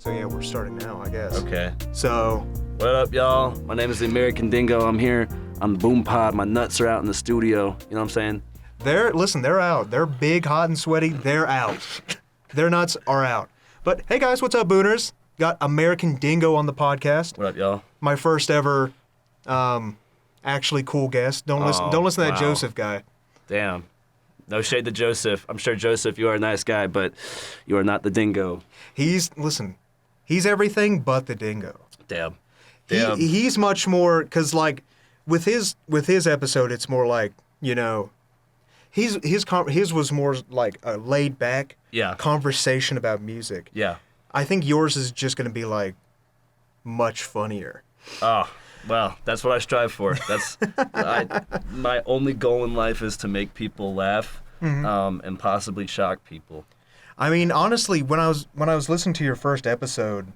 Oh yeah, we're starting now, I guess. Okay. So, What up, y'all? My name is the American Dingo. I'm here on the BoonePod. My nuts are out in the studio. You know what I'm saying? they're out. They're big, hot, and sweaty. They're out. Their nuts are out. But hey guys, what's up, Booners? Got American Dingo on the podcast. What up, y'all? My first ever, actually cool guest. Don't listen to that wow. Joseph guy. Damn. No shade to Joseph. I'm sure, Joseph, you are a nice guy, but you are not the Dingo. He's everything but the Dingo. Damn. He's much more, cause like with his episode, it's more like, you know, his was more like a laid back conversation about music. Yeah. I think yours is just gonna be like much funnier. Oh, well, that's what I strive for. That's my only goal in life is to make people laugh, and possibly shock people. I mean, honestly, when I was listening to your first episode,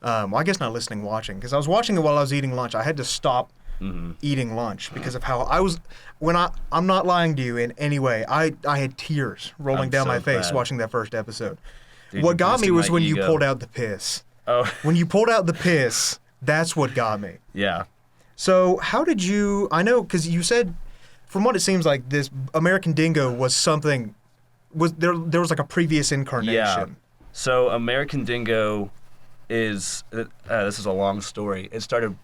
well, I guess not listening, watching, because I was watching it while I was eating lunch. I had to stop eating lunch because of how I was. I'm not lying to you in any way. I had tears rolling down my face watching that first episode. Dude, what got me was when ego. you pulled out the piss. Oh. When you pulled out the piss, that's what got me. Yeah. So how did you? I know because you said, from what it seems like, this American Dingo was something. Was there was like a previous incarnation? Yeah. So American Dingo is this is a long story. It started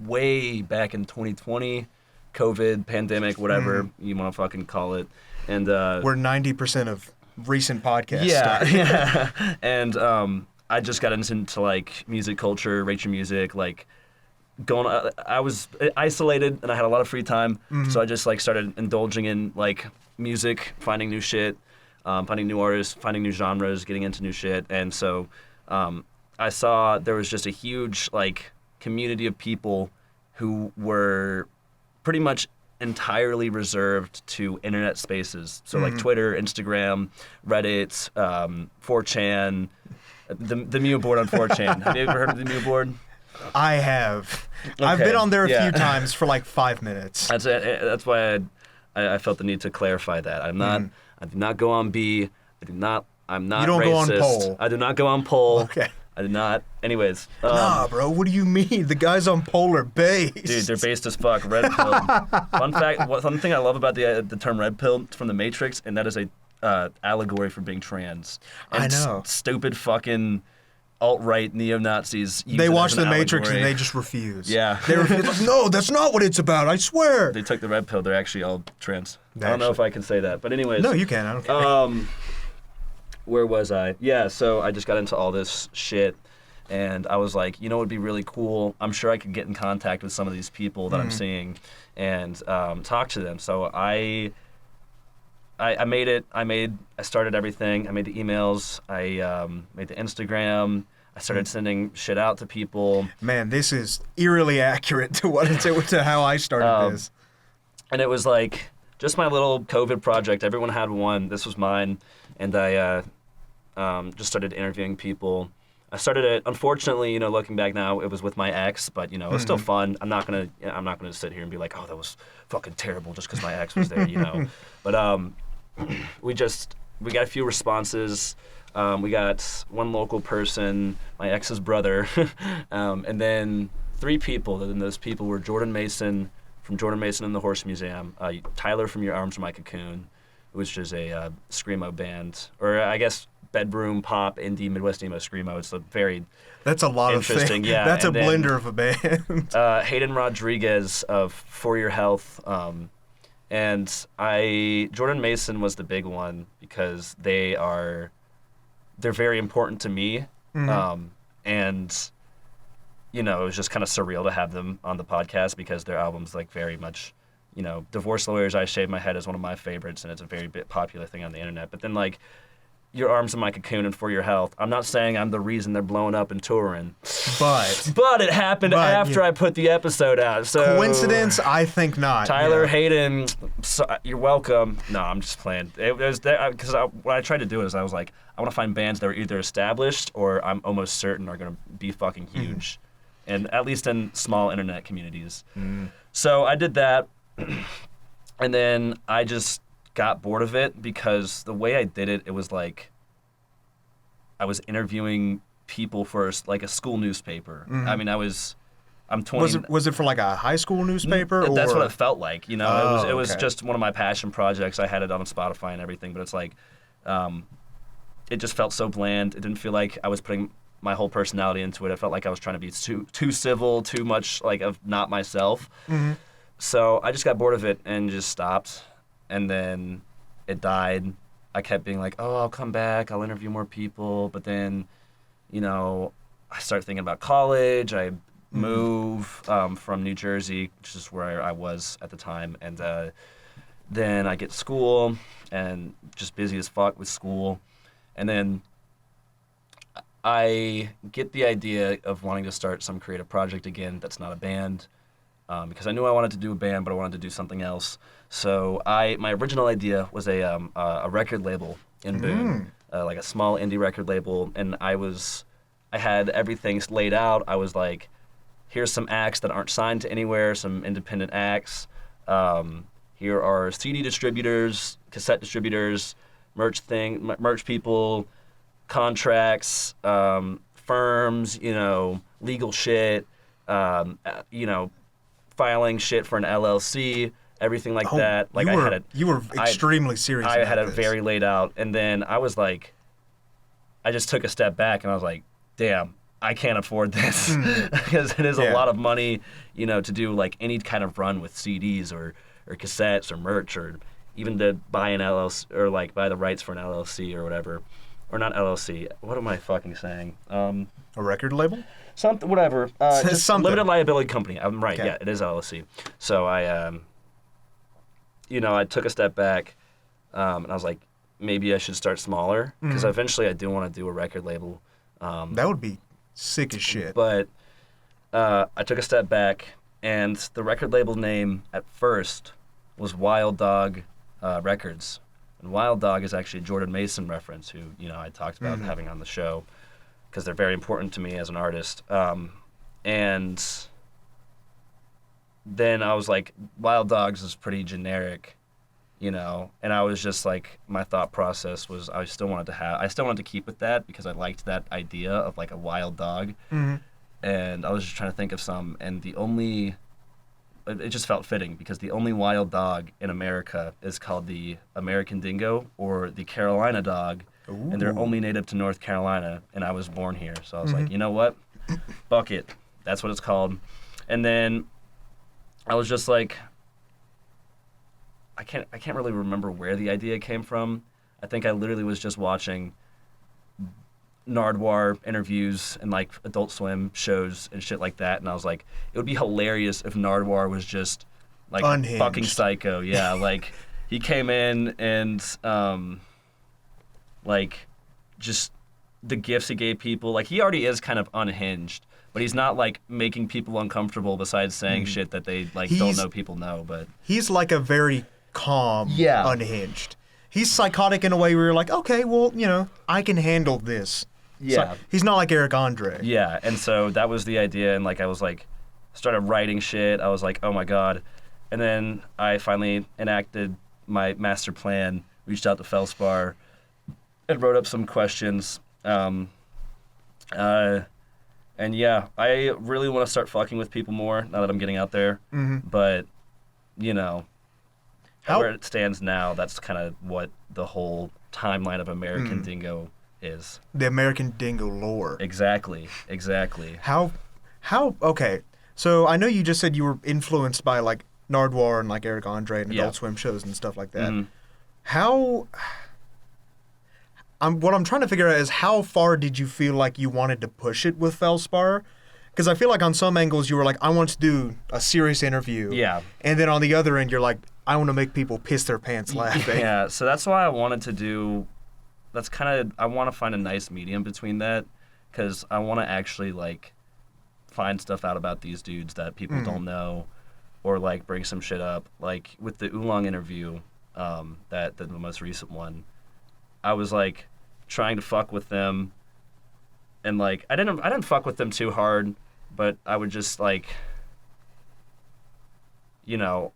way back in 2020, COVID, pandemic, whatever you want to fucking call it, and we're 90% of recent podcasts. Yeah, yeah. And I just got into like music culture, Rachel music, like going. I was isolated and I had a lot of free time, so I just like started indulging in like music, finding new shit. Finding new artists, finding new genres, getting into new shit. And so I saw there was just a huge like community of people who were pretty much entirely reserved to internet spaces. So like Twitter, Instagram, Reddit, 4chan, the Mew board on 4chan. Have you ever heard of the Mew board? I have. Okay. I've been on there a few times for like 5 minutes. That's why I felt the need to clarify that. I'm not. I do not go on B. I'm not You don't racist. go on poll. I do not go on poll. Okay. I do not. Anyways. Nah, bro. What do you mean? The guys on poll are based. Dude, they're based as fuck. Red pill. Fun fact. One thing I love about the term red pill from the Matrix, and that is a allegory for being trans. And I know. Stupid fucking alt-right neo-Nazis. Use They it watch as the an Matrix allegory. and they just refuse. Yeah. They refuse. Like, no, that's not what it's about. I swear. They took the red pill. They're actually all trans. I don't know if I can say that, but anyways. No, you can. I don't care. Where was I? Yeah, so I just got into all this shit, and I was like, you know what would be really cool? I'm sure I could get in contact with some of these people that I'm seeing and talk to them. So I made it. I started everything. I made the emails. I made the Instagram. I started sending shit out to people. Man, this is eerily accurate to how I started this. And it was like just my little COVID project. Everyone had one. This was mine. And I just started interviewing people. I started it, unfortunately, you know, looking back now, it was with my ex, but, you know, it was still fun. I'm not gonna sit here and be like, oh, that was fucking terrible just because my ex was there, you know. But we got a few responses. We got one local person, my ex's brother, and then 3 people. And those people were Jordan Mason from Jordan Mason and the Horse Museum, Tyler from Your Arms Are My Cocoon, which is a screamo band, or I guess bedroom pop, indie, Midwest emo screamo. It's a very That's a lot interesting, of things. yeah. That's a And then, blender of a band. Hayden Rodriguez of For Your Health, and Jordan Mason was the big one because they're very important to me, and you know, it was just kind of surreal to have them on the podcast because their album's like very much, you know, Divorce Lawyers, I Shave My Head is one of my favorites, and it's a very popular thing on the internet. But then like Your Arms Are My Cocoon and For Your Health, I'm not saying I'm the reason they're blowing up and touring, but it happened after I put the episode out. So coincidence? I think not. Tyler, Hayden, you're welcome. No, I'm just playing. It was because what I tried to do is I was like, I want to find bands that are either established or I'm almost certain are going to be fucking huge, and at least in small internet communities. So I did that, and then I just got bored of it because the way I did it, it was like I was interviewing people for like a school newspaper. I mean, I'm 20. Was it for like a high school newspaper? That's or? what it felt like. You know, Oh, it was okay. just one of my passion projects. I had it on Spotify and everything, but it's like, it just felt so bland. It didn't feel like I was putting my whole personality into it. I felt like I was trying to be too civil, too much like of not myself. Mm-hmm. So I just got bored of it and just stopped. And then it died. I kept being like, oh, I'll come back. I'll interview more people. But then, you know, I started thinking about college. I move from New Jersey, which is where I was at the time. And then I get to school and just busy as fuck with school. And then I get the idea of wanting to start some creative project again that's not a band, because I knew I wanted to do a band, but I wanted to do something else. So my original idea was a record label in Boone, like a small indie record label, and I had everything laid out. I was like, here's some acts that aren't signed to anywhere, some independent acts. Here are CD distributors, cassette distributors, merch people, contracts, firms, you know, legal shit, you know, filing shit for an LLC, everything like that. Like you were extremely serious. I about had it this. very laid out, and then I was like, I just took a step back and I was like, damn, I can't afford this because it is a lot of money, you know, to do like any kind of run with CDs or cassettes or merch or even to buy an LLC or like buy the rights for an LLC or whatever. Or not LLC. What am I fucking saying? A record label? Something, whatever. Just Something. limited liability company. I'm right. Okay. Yeah, it is LLC. So I, you know, I took a step back, and I was like, maybe I should start smaller because eventually I do want to do a record label. That would be sick as shit. But I took a step back, and the record label name at first was Wild Dog Records. And Wild Dog is actually a Jordan Mason reference, who, you know, I talked about having on the show because they're very important to me as an artist. And then I was like, Wild Dogs is pretty generic, you know, and I was just like, my thought process was I still wanted to keep with that because I liked that idea of like a wild dog. And I was just trying to think of some, and it just felt fitting because the only wild dog in America is called the American Dingo or the Carolina dog, and they're only native to North Carolina, and I was born here. So I was like, you know what? Fuck it. That's what it's called. And then I was just like, I can't really remember where the idea came from. I think I literally was just watching Nardwuar interviews and like Adult Swim shows and shit like that, and I was like, it would be hilarious if Nardwuar was just like Unhinged. fucking psycho. Yeah, like he came in and like just the gifts he gave people. Like he already is kind of unhinged, but he's not like making people uncomfortable. Besides saying shit that they like don't know people know, but he's like a very calm, Yeah. unhinged. He's psychotic in a way where you're like, okay, well, you know, I can handle this. yeah. So, he's not like Eric Andre. Yeah, and so that was the idea, and like I was like, started writing shit. I was like, oh my god, and then I finally enacted my master plan. Reached out to Felspar, and wrote up some questions. And yeah, I really want to start fucking with people more now that I'm getting out there. But you know, where it stands now, that's kind of what the whole timeline of American Dingo is. The American Dingo lore. Exactly. How, okay. So I know you just said you were influenced by like Nardwuar and like Eric Andre and Adult Swim shows and stuff like that. What I'm trying to figure out is how far did you feel like you wanted to push it with Felspar? Because I feel like on some angles you were like, I want to do a serious interview. Yeah. And then on the other end you're like, I want to make people piss their pants laughing. Yeah, so that's why I wanted to do. I want to find a nice medium between that, because I want to actually like find stuff out about these dudes that people don't know, or like bring some shit up. Like with the Oolong interview, the most recent one, I was like trying to fuck with them, and like I didn't fuck with them too hard, but I would just like, you know,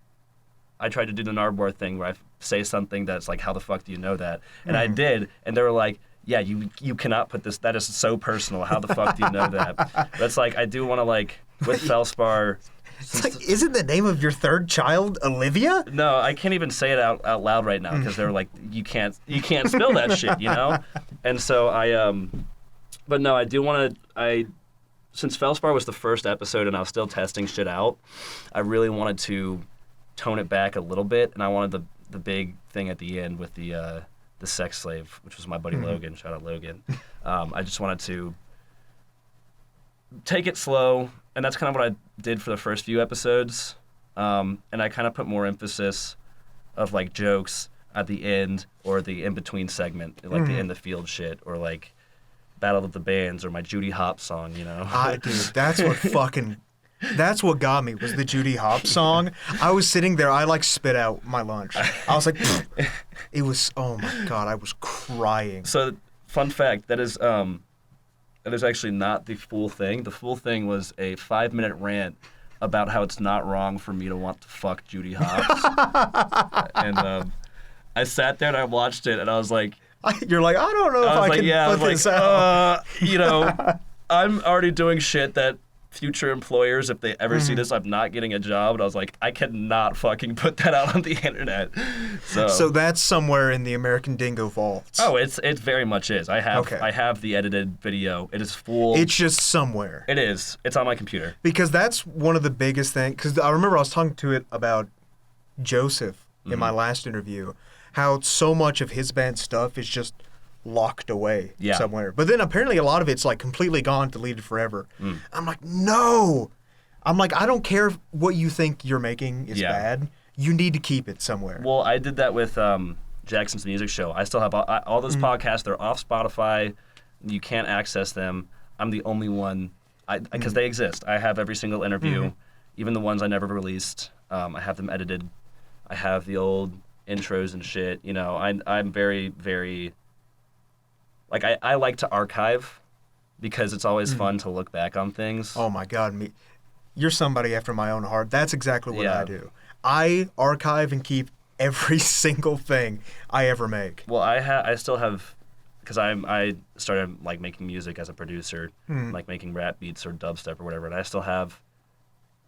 I tried to do the Nardwuar thing where I say something that's like, how the fuck do you know that? And I did, and they were like, yeah, you cannot put this. That is so personal. How the fuck do you know that? But it's like I do want to like with Felspar. It's like, isn't the name of your third child Olivia? No, I can't even say it out loud right now because they're like, you can't spell that shit, you know? And so but no, I do want to, since Felspar was the first episode and I was still testing shit out, I really wanted to tone it back a little bit, and I wanted the big thing at the end with the sex slave, which was my buddy Logan. Shout out Logan. I just wanted to take it slow, and that's kind of what I did for the first few episodes. And I kind of put more emphasis of like jokes at the end or the in-between segment, like the in the field shit or like Battle of the Bands or my Judy Hop song, you know? Dude, that's what got me was the Judy Hop song. I was sitting there, I like spit out my lunch. I was like, it was, oh my God, I was crying. So, fun fact, that is actually not the full thing. The full thing was a 5-minute rant about how it's not wrong for me to want to fuck Judy Hopps. And I sat there and I watched it and I was like... You're like, I don't know if I can put this out. You know, I'm already doing shit that future employers, if they ever see this, I'm not getting a job. And I was like, I cannot fucking put that out on the internet. So that's somewhere in the American Dingo vaults. Oh, it very much is. I have the edited video. It is full. It's just somewhere. It is. It's on my computer. Because that's one of the biggest things. Because I remember I was talking to it about Joseph in my last interview, how so much of his band stuff is just locked away somewhere. But then apparently a lot of it's like completely gone, deleted forever. I'm like, no. I'm like, I don't care what you think you're making is bad. You need to keep it somewhere. Well, I did that with Jackson's Music Show. I still have all those podcasts. They're off Spotify. You can't access them. I'm the only one, because they exist. I have every single interview, even the ones I never released. I have them edited. I have the old intros and shit. You know, I'm very, very... Like, I like to archive because it's always fun to look back on things. Oh, my God. You're somebody after my own heart. That's exactly what I do. I archive and keep every single thing I ever make. Well, I still have... Because I started, like, making music as a producer, like making rap beats or dubstep or whatever, and I still have...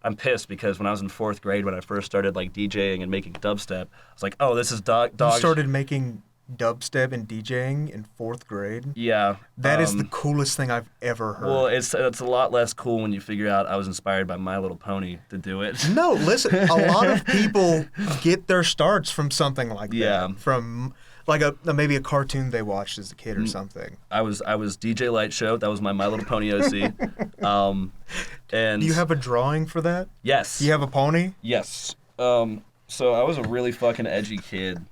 I'm pissed because when I was in 4th grade, when I first started, like, DJing and making dubstep, I was like, oh, this is dog... You started making... dubstep and DJing in 4th grade? Yeah. That is the coolest thing I've ever heard. Well, it's a lot less cool when you figure out I was inspired by My Little Pony to do it. No, listen, a lot of people get their starts from something like that. From like maybe a cartoon they watched as a kid or something. I was DJ Light Show. That was my My Little Pony OC. And do you have a drawing for that? Yes. Do you have a pony? Yes. So I was a really fucking edgy kid.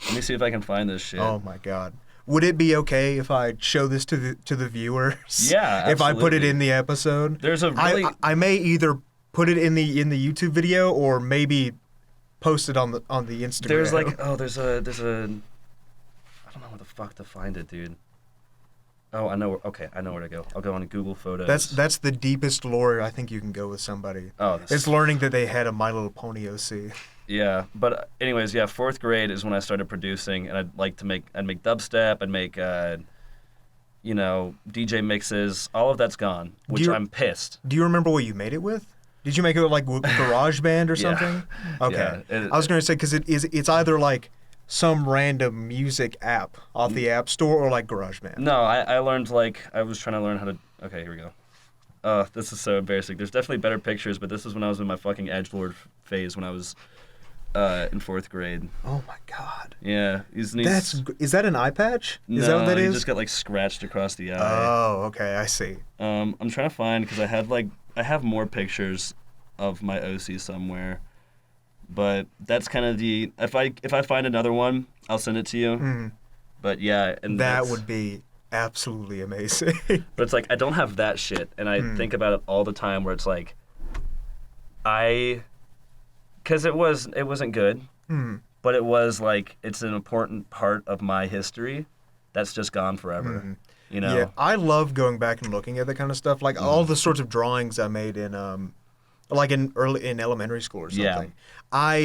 Let me see if I can find this shit. Oh my God. Would it be okay if I show this to the viewers? Yeah, absolutely. If I put it in the episode? There's a really... I may either put it in the YouTube video or maybe post it on the Instagram. There's like there's a I don't know where the fuck to find it, dude. Oh, I know where to go. I'll go on Google Photos. That's the deepest lore I think you can go with somebody. Oh, it's learning that they had a My Little Pony OC. Yeah, but anyways, 4th grade is when I started producing, and I'd make dubstep, I'd make, DJ mixes. All of that's gone, which I'm pissed. Do you remember what you made it with? Did you make it with like GarageBand or something? Okay. Yeah, I was going to say, because it's either like some random music app off the App Store or like GarageBand. No, I learned I was trying to learn how to, okay, here we go. This is so embarrassing. There's definitely better pictures, but this is when I was in my fucking edgelord phase when I was... in 4th grade. Oh my God. Yeah. Is that an eye patch? Is that what that is? He just got scratched across the eye. Oh, okay, I see. I'm trying to find because I have more pictures of my OC somewhere, but that's kind of if I find another one, I'll send it to you. But yeah, and that would be absolutely amazing. But it's like I don't have that shit, and I think about it all the time where it's like because it wasn't good, but it was like it's an important part of my history that's just gone forever. You know? Yeah, I love going back and looking at that kind of stuff, like all the sorts of drawings I made in, like in elementary school or something. Yeah.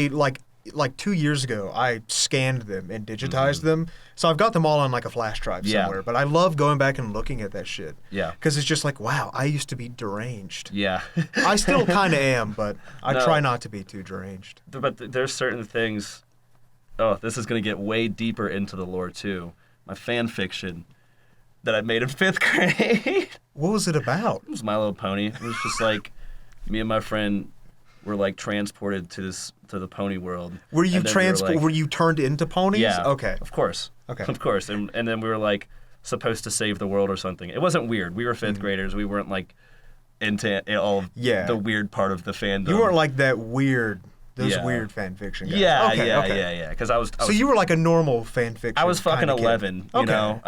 like 2 years ago, I scanned them and digitized them. So I've got them all on like a flash drive somewhere. But I love going back and looking at that shit. Yeah. Because it's just like, wow, I used to be deranged. Yeah. I still kind of am, but I try not to be too deranged. But there's certain things. Oh, this is going to get way deeper into the lore, too. My fan fiction that I made in 5th grade. What was it about? It was My Little Pony. It was just like me and my friend were like transported to the pony world. Were you were you turned into ponies? Yeah. Okay. Of course. Okay. Of course. And then we were like supposed to save the world or something. It wasn't weird. We were 5th graders. We weren't like into all of the weird part of the fandom. You weren't like that weird. Those weird fan fiction guys. Yeah, yeah. Because I was. So you were like a normal fan fiction. I was fucking 11. Kid. You know,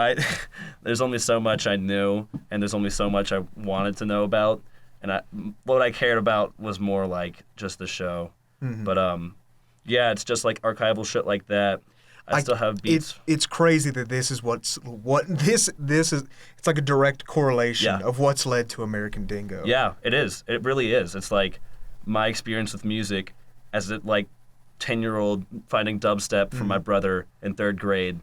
there's only so much I knew, and there's only so much I wanted to know about, and what I cared about was more like just the show. But yeah, it's just like archival shit like that. I still have beats. It's crazy that this is what this is. It's like a direct correlation of what's led to American Dingo. Yeah, it is. It really is. It's like my experience with music as a like 10-year-old finding dubstep from my brother in 3rd grade,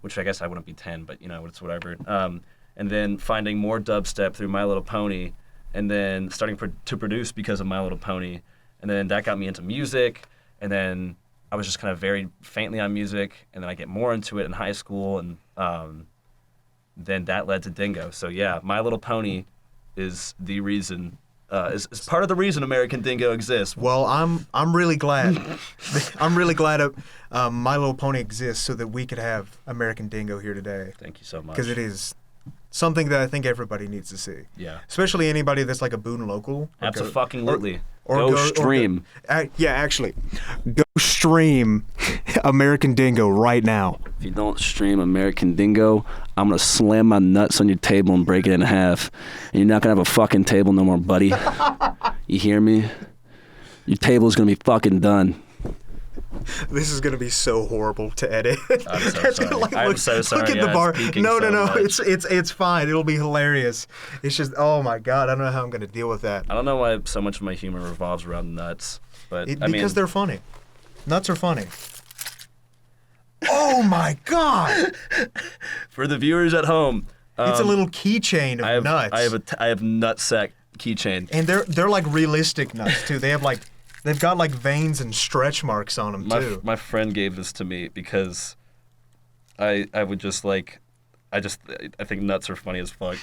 which I guess I wouldn't be 10, but you know, it's whatever. And then finding more dubstep through My Little Pony, and then starting to produce because of My Little Pony, and then that got me into music, and then I was just kind of very faintly on music, and then I get more into it in high school, and then that led to Dingo. So yeah, My Little Pony is the reason. Is part of the reason American Dingo exists. Well, I'm really glad. I'm really glad My Little Pony exists so that we could have American Dingo here today. Thank you so much. Because it is something that I think everybody needs to see. Yeah. Especially anybody that's like a Boone local. Absolutely. Go stream. Yeah, actually, go stream American Dingo right now. If you don't stream American Dingo, I'm gonna slam my nuts on your table and break it in half, and you're not gonna have a fucking table no more, buddy. You hear me? Your table's gonna be fucking done. This is gonna be so horrible to edit. I'm so sorry. I'm so sorry. Look at the bar. No. Much. It's fine. It'll be hilarious. It's just, oh my god, I don't know how I'm gonna deal with that. I don't know why so much of my humor revolves around nuts, but because they're funny. Nuts are funny. Oh my god! For the viewers at home, it's a little keychain of nuts. I have nutsack keychain, and they're like realistic nuts too. They've got like veins and stretch marks on them too. My friend gave this to me because I would just like, I think nuts are funny as fuck.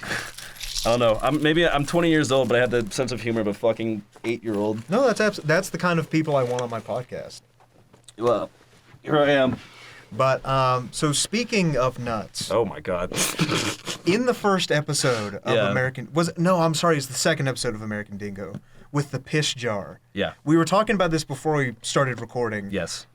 I don't know. I'm 20 years old, but I have the sense of humor of a fucking 8-year-old. No, that's the kind of people I want on my podcast. Well, here I am. But so speaking of nuts. Oh my god. In the first episode of it's the second episode of American Dingo with the piss jar. Yeah. We were talking about this before we started recording. Yes.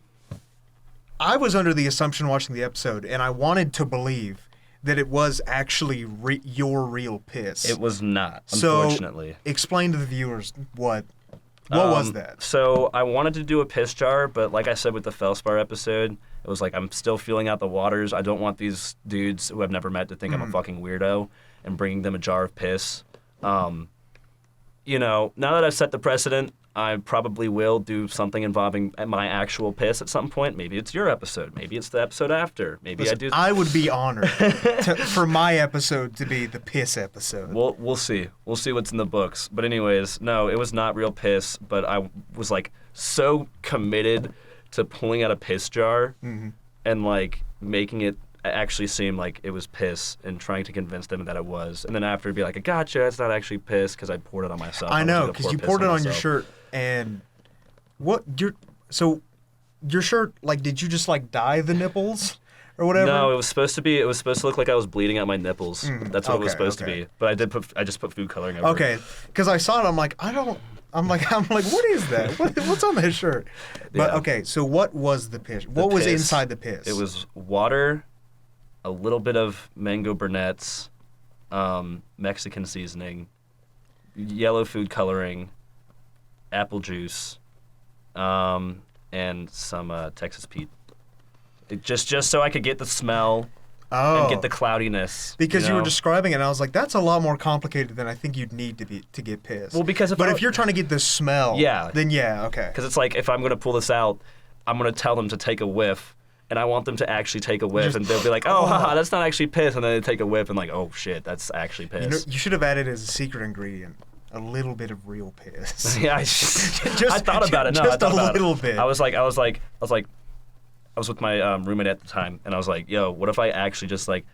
I was under the assumption watching the episode, and I wanted to believe that it was actually your real piss. It was not, unfortunately. So explain to the viewers what was that? So I wanted to do a piss jar, but like I said with the Felspar episode, it was like I'm still feeling out the waters. I don't want these dudes who I've never met to think I'm a fucking weirdo and bringing them a jar of piss. You know, now that I've set the precedent, I probably will do something involving my actual piss at some point. Maybe it's your episode. Maybe it's the episode after. Maybe Listen, I would be honored for my episode to be the piss episode. We'll see. We'll see what's in the books. But anyways, no, it was not real piss, but I was like so committed to pulling out a piss jar and like making it actually seem like it was piss and trying to convince them that it was. And then after it'd be like, gotcha, it's not actually piss because I poured it on myself. I know, because you poured it on your shirt. And your shirt, like, did you just like dye the nipples or whatever? No, it was supposed to look like I was bleeding out my nipples. That's what it was supposed to be. But I just put food coloring over it. Okay, because I saw it, I'm like, what is that? What's on that shirt? But okay, so what was the piss? What was inside the piss? It was water, a little bit of mango burnett's, Mexican seasoning, yellow food coloring, apple juice, and some Texas Pete. Just so I could get the smell and get the cloudiness. Because you were describing it, and I was like, that's a lot more complicated than I think you'd need to get pissed. Well, because if you're trying to get the smell, then yeah, okay. Because it's like if I'm gonna pull this out, I'm going to tell them to take a whiff, and I want them to actually take a whiff, and they'll be like, oh, haha, that's not actually piss, and then they take a whiff, and like, oh, shit, that's actually piss. You should have added as a secret ingredient a little bit of real piss. Yeah, I thought about it. No, just I thought a about little it. bit. I was with my roommate at the time, and I was like, yo, what if I actually just like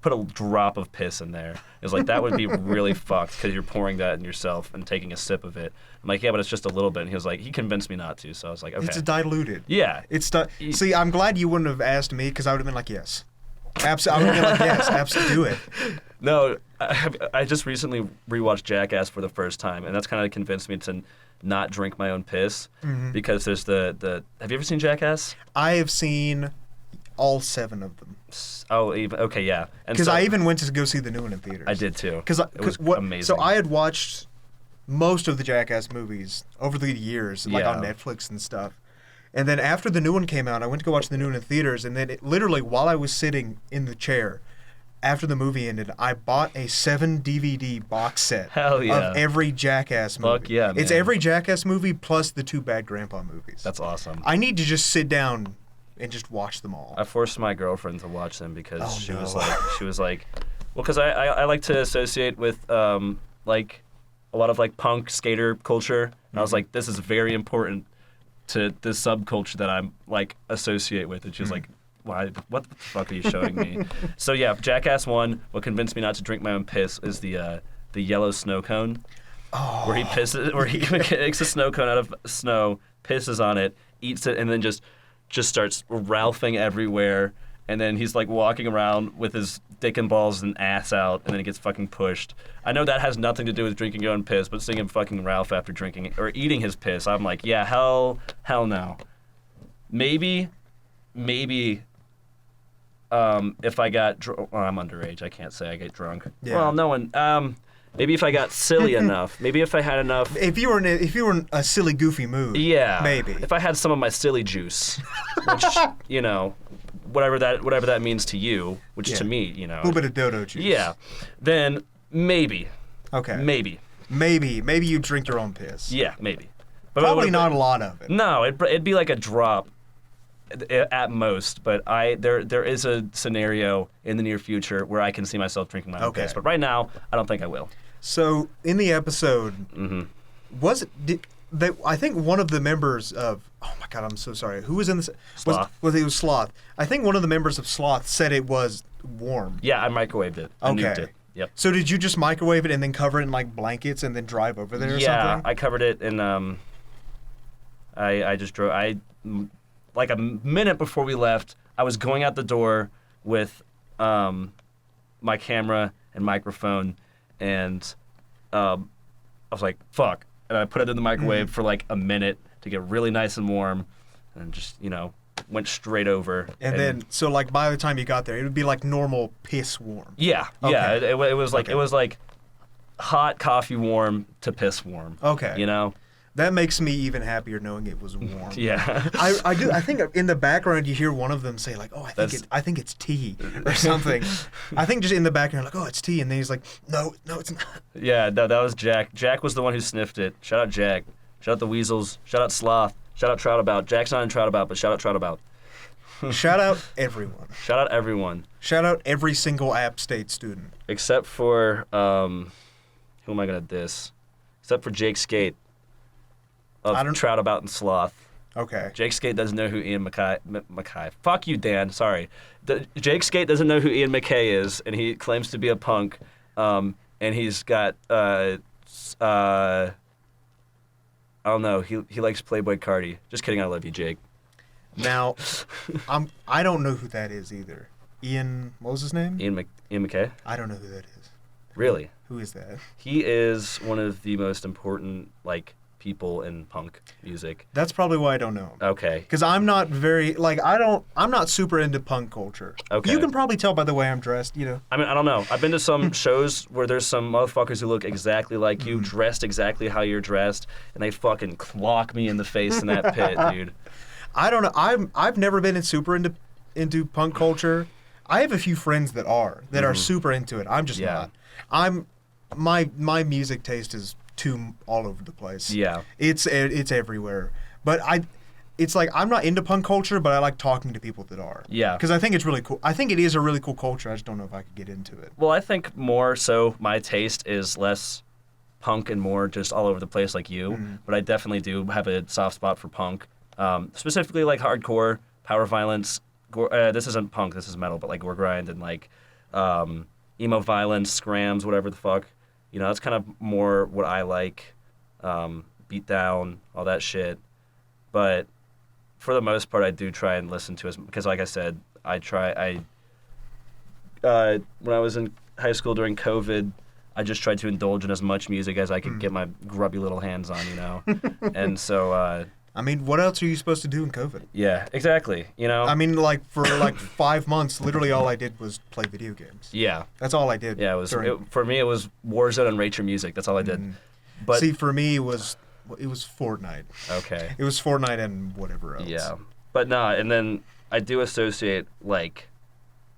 put a drop of piss in there? It was like, that would be really fucked because you're pouring that in yourself and taking a sip of it. I'm like, yeah, but it's just a little bit. And he was like, he convinced me not to. So I was like, okay. It's diluted. Yeah. See, I'm glad you wouldn't have asked me because I would have been like, yes. I would have been like, yes, absolutely, do it. No, I just recently rewatched Jackass for the first time, and that's kind of convinced me to not drink my own piss because there's the. Have you ever seen Jackass? I have seen all 7 of them. Oh, okay, yeah. Because I even went to go see the new one in theaters. I did too. It was amazing. So I had watched most of the Jackass movies over the years, like on Netflix and stuff. And then after the new one came out, I went to go watch the new one in theaters, and then literally while I was sitting in the chair, after the movie ended, I bought a 7 DVD box set of every Jackass movie. Fuck yeah, man. It's every Jackass movie plus the 2 Bad Grandpa movies. That's awesome. I need to just sit down and just watch them all. I forced my girlfriend to watch them because she was like, well, because I like to associate with like a lot of like punk skater culture, and I was like, this is very important to the subculture that I'm like associate with, and she was like, why? What the fuck are you showing me? So yeah, Jackass 1. What convinced me not to drink my own piss is the yellow snow cone, where he makes a snow cone out of snow, pisses on it, eats it, and then just starts ralphing everywhere. And then he's like walking around with his dick and balls and ass out, and then he gets fucking pushed. I know that has nothing to do with drinking your own piss, but seeing him fucking Ralph after drinking or eating his piss, I'm like, yeah, hell no. Maybe. If I got I'm underage. I can't say I get drunk. Yeah. Well, no one. Maybe if I got silly enough. Maybe if I had enough. If you were in a silly, goofy mood. Yeah. Maybe. If I had some of my silly juice, which whatever that means to you, which to me, a little bit of dodo juice. Yeah. Then maybe. Okay. Maybe you drink your own piss. Yeah, maybe. But probably not a lot of it. No, it'd be like a drop at most, but there is a scenario in the near future where I can see myself drinking my own piss. But right now, I don't think I will. So in the episode, I think one of the members of oh my god, I'm so sorry. Who was in this? Sloth. It was Sloth. I think one of the members of Sloth said it was warm. Yeah, I microwaved it. I nuked it. Yep. So did you just microwave it and then cover it in like blankets and then drive over there or something? Yeah, I covered it in I just drove. Like a minute before we left, I was going out the door with my camera and microphone, and I was like, fuck. And I put it in the microwave for like a minute to get really nice and warm, and just, went straight over. And then, so like by the time you got there, it would be like normal piss warm. Yeah, okay. Yeah. It was like it was like hot coffee warm to piss warm. Okay. That makes me even happier knowing it was warm. Yeah. I do. I think in the background you hear one of them say like, "Oh, I think it's tea," or something. I think just in the background like, "Oh, it's tea," and then he's like, "No, it's not." Yeah, that was Jack. Jack was the one who sniffed it. Shout out Jack. Shout out the Weasels. Shout out Sloth. Shout out Troutabout. Jack's not in Troutabout, but shout out Troutabout. Shout out everyone. Shout out everyone. Shout out every single App State student. Except for who am I gonna diss? Except for Jake Skate. Of Troutabout and Sloth. Okay. Jake Skate doesn't know who Ian MacKay. Fuck you, Dan. Sorry. Jake Skate doesn't know who Ian MacKay is, and he claims to be a punk. And he's got I don't know. He likes Playboy Cardi. Just kidding. I love you, Jake. Now, I don't know who that is either. Ian, what was his name? Ian MacKay. I don't know who that is. Really? Who is that? He is one of the most important people in punk music. That's probably why I don't know him. Okay. Because I'm not very I'm not super into punk culture. Okay. You can probably tell by the way I'm dressed, I mean, I don't know. I've been to some shows where there's some motherfuckers who look exactly like you, dressed exactly how you're dressed, and they fucking clock me in the face in that pit, dude. I don't know. I've never been super into punk culture. I have a few friends that are super into it. I'm just not. My music taste is too all over the place. Yeah. It's everywhere. But it's like I'm not into punk culture, but I like talking to people that are. Yeah. Because I think it's really cool. I think it is a really cool culture. I just don't know if I could get into it. Well, I think more so my taste is less punk and more just all over the place like you. But I definitely do have a soft spot for punk, specifically like hardcore, power violence. This isn't punk, this is metal, but like gore grind and like emo violence, scrams, whatever the fuck. You know, that's kind of more what I like. Beat down, all that shit. But for the most part, I do try and listen to it because, like I said, when I was in high school during COVID, I just tried to indulge in as much music as I could get my grubby little hands on, you know? And so... I mean, what else are you supposed to do in COVID? Yeah, exactly, you know? I mean, like, for like 5 months, literally all I did was play video games. Yeah. That's all I did. Yeah, for me, it was Warzone and Rate Your Music. That's all I did. But see, for me, it was Fortnite. Okay. It was Fortnite and whatever else. Yeah. But nah, and then I do associate, like,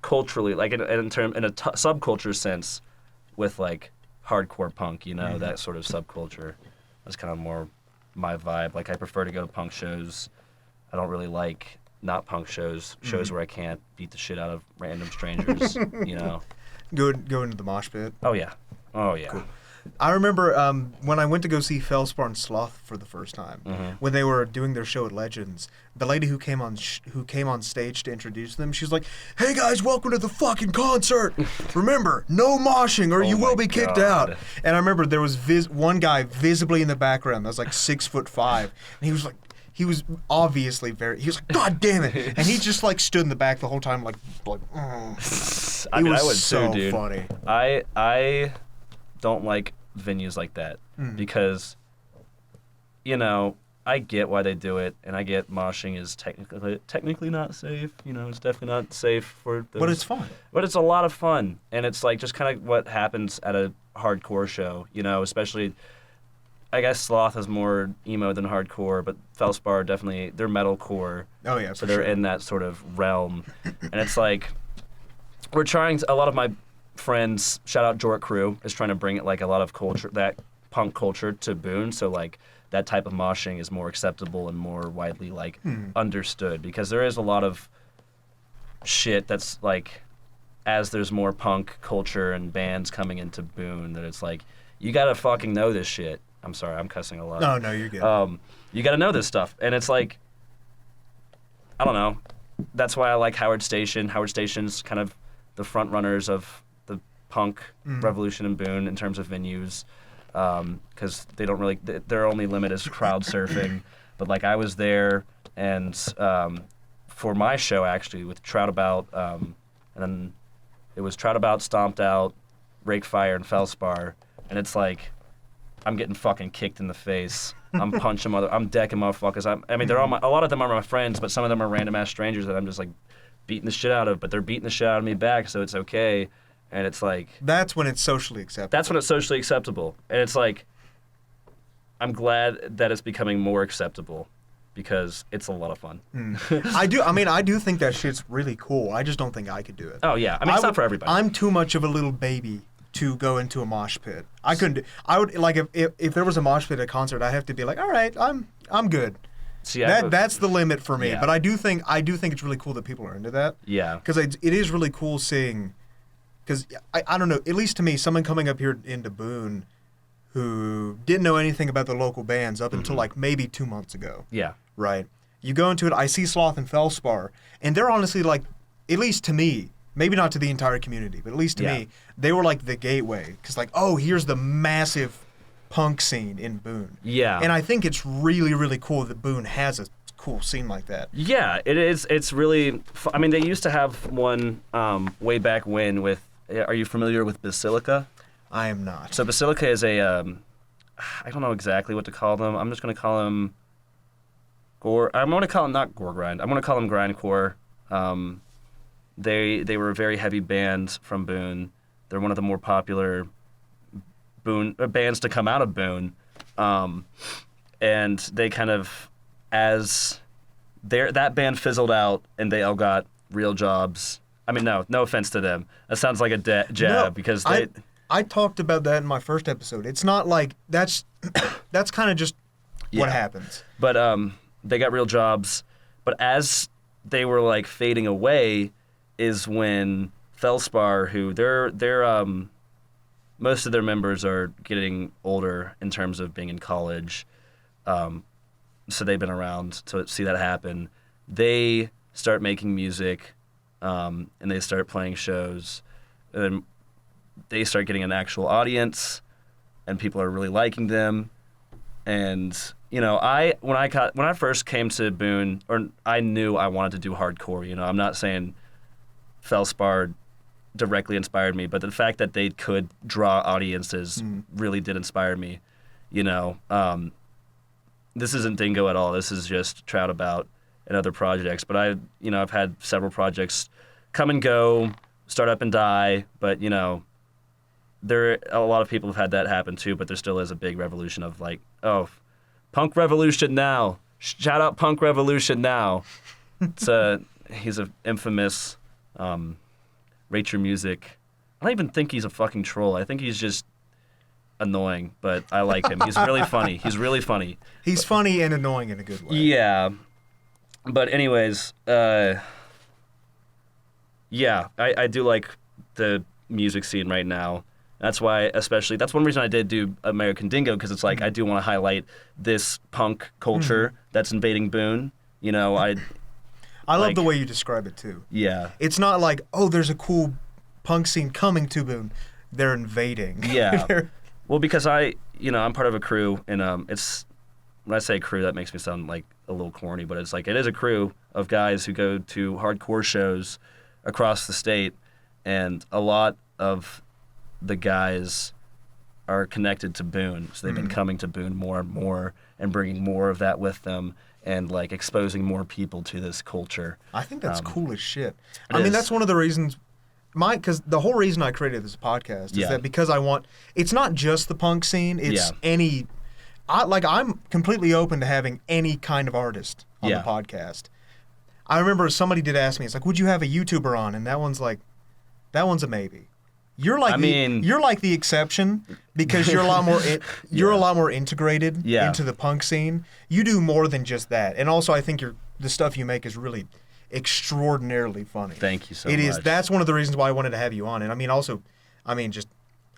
culturally, like in a subculture sense with, like, hardcore punk, you know, that sort of subculture. That's kind of more my vibe. Like, I prefer to go to punk shows. I don't really like not punk shows where I can't beat the shit out of random strangers, you know. Go into the mosh pit. Oh, yeah. Oh, yeah. Cool. I remember when I went to go see Felspar and Sloth for the first time, when they were doing their show at Legends, the lady who came on stage to introduce them, she's like, "Hey guys, welcome to the fucking concert. Remember, no moshing or you will be kicked out." And I remember there was one guy visibly in the background that was like 6'5", and he was obviously he was like, "God damn it!" And he just like stood in the back the whole time, like. I mean, I would so too, dude. Funny. I don't like venues like that because, you know, I get why they do it, and I get moshing is technically not safe. You know, it's definitely not safe for those. But it's fun. But it's a lot of fun, and it's like just kind of what happens at a hardcore show. You know, especially, I guess Sloth is more emo than hardcore, but Felspar definitely they're metalcore. Oh yeah, so they're in that sort of realm, and it's like we're trying to, a lot of my friends, shout out Jork Crew, is trying to bring it like a lot of culture, that punk culture to Boone, so like that type of moshing is more acceptable and more widely like understood, because there is a lot of shit that's like, as there's more punk culture and bands coming into Boone, that it's like, you gotta fucking know this shit. I'm sorry, I'm cussing a lot. No, you're good. You gotta know this stuff, and it's like, I don't know, that's why I like Howard Station. Howard Station's kind of the front runners of the punk revolution in Boone in terms of venues, because they don't really, their only limit is crowd surfing. But like I was there, and for my show actually with Troutabout, and then it was Troutabout, Stomped Out, Rake Fire, and Felspar, and it's like I'm getting fucking kicked in the face. I'm punching I'm decking motherfuckers. I mean, they're all a lot of them are my friends, but some of them are random ass strangers that I'm just like beating the shit out of, but they're beating the shit out of me back, so it's okay. And it's like, that's when it's socially acceptable. That's when it's socially acceptable. And it's like, I'm glad that it's becoming more acceptable because it's a lot of fun. I do think that shit's really cool. I just don't think I could do it. Oh yeah, I mean, it's not for everybody. I'm too much of a little baby to go into a mosh pit. I couldn't. I would like if there was a mosh pit at a concert, I'd have to be like, all right, I'm good. See, that's the limit for me. Yeah. But I do think it's really cool that people are into that. Yeah. Because it is really cool seeing. Because I don't know, at least to me, someone coming up here into Boone who didn't know anything about the local bands up until like maybe 2 months ago. Yeah. Right. You go into it. I see Sloth and Felspar, and they're honestly like, at least to me. Maybe not to the entire community, but at least to me, they were like the gateway. Because like, oh, here's the massive punk scene in Boone. Yeah. And I think it's really, really cool that Boone has a cool scene like that. Yeah, it is. It's really, I mean, they used to have one way back when with, are you familiar with Basilica? I am not. So Basilica is a, I don't know exactly what to call them. I'm just going to call them I'm going to call them not gore grind. I'm going to call them grindcore. They were a very heavy band from Boone. They're one of the more popular Boone bands to come out of Boone, and they kind of, as that band fizzled out and they all got real jobs. I mean, no offense to them. That sounds like a jab because they. I talked about that in my first episode. It's not like that's kind of just what happens. But they got real jobs. But as they were like fading away, is when Felspar, who they're most of their members are getting older in terms of being in college, so they've been around to see that happen. They start making music, and they start playing shows, and then they start getting an actual audience, and people are really liking them. And you know, when I first came to Boone, or I knew I wanted to do hardcore. You know, I'm not saying Felspar directly inspired me, but the fact that they could draw audiences really did inspire me. You know, this isn't Dingo at all. This is just Trout About and other projects. But I've had several projects come and go, start up and die. But you know, a lot of people have had that happen too. But there still is a big revolution of like, oh, punk revolution now. Shout out punk revolution now. He's an infamous. Rate Your Music. I don't even think he's a fucking troll. I think he's just annoying, but I like him. He's really funny. He's really funny. He's funny and annoying in a good way. Yeah. But anyways, I do like the music scene right now. That's why, that's one reason I did do American Dingo, because it's like I do want to highlight this punk culture that's invading Boone. You know, I love the way you describe it, too. Yeah. It's not like, oh, there's a cool punk scene coming to Boone. They're invading. Yeah. Well, because I'm part of a crew, and it's, when I say crew, that makes me sound like a little corny, but it's like, it is a crew of guys who go to hardcore shows across the state, and a lot of the guys are connected to Boone, so they've been coming to Boone more and more, and bringing more of that with them, and like exposing more people to this culture. I think that's cool as shit. I mean, that's one of the reasons, because the whole reason I created this podcast is that because it's not just the punk scene, it's I'm completely open to having any kind of artist on the podcast. I remember somebody did ask me, it's like, would you have a YouTuber on? And that one's a maybe. You're like you're like the exception, because you're a lot more a lot more integrated into the punk scene. You do more than just that, and also I think the stuff you make is really extraordinarily funny. Thank you so much. It is. That's one of the reasons why I wanted to have you on, and I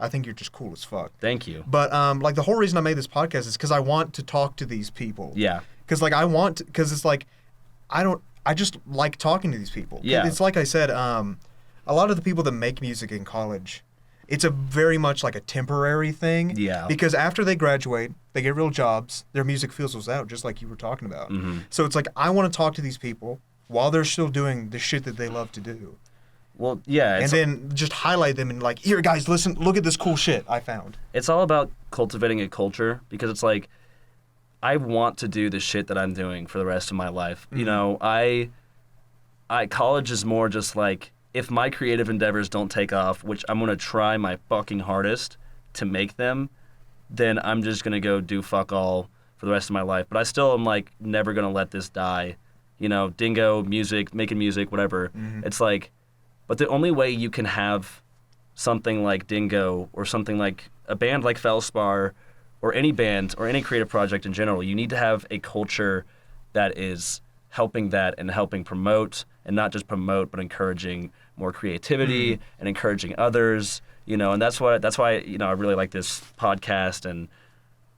think you're just cool as fuck. Thank you. But like the whole reason I made this podcast is because I want to talk to these people. Yeah. Because it's like I just like talking to these people. Yeah. It's like I said. A lot of the people that make music in college, it's a very much like a temporary thing. Yeah. Because after they graduate, they get real jobs, their music fizzles out, just like you were talking about. Mm-hmm. So it's like, I want to talk to these people while they're still doing the shit that they love to do. Well, yeah. And then just highlight them and like, here, guys, listen, look at this cool shit I found. It's all about cultivating a culture, because it's like, I want to do the shit that I'm doing for the rest of my life. Mm-hmm. You know, college is more just like, if my creative endeavors don't take off, which I'm going to try my fucking hardest to make them, then I'm just going to go do fuck all for the rest of my life. But I still am, like, never going to let this die. You know, Dingo, music, making music, whatever. Mm-hmm. It's like, but the only way you can have something like Dingo, or something like a band like Felspar, or any band, or any creative project in general, you need to have a culture that is helping that and helping promote, and not just promote, but encouraging more creativity and encouraging others, you know, and that's why, you know, I really like this podcast, and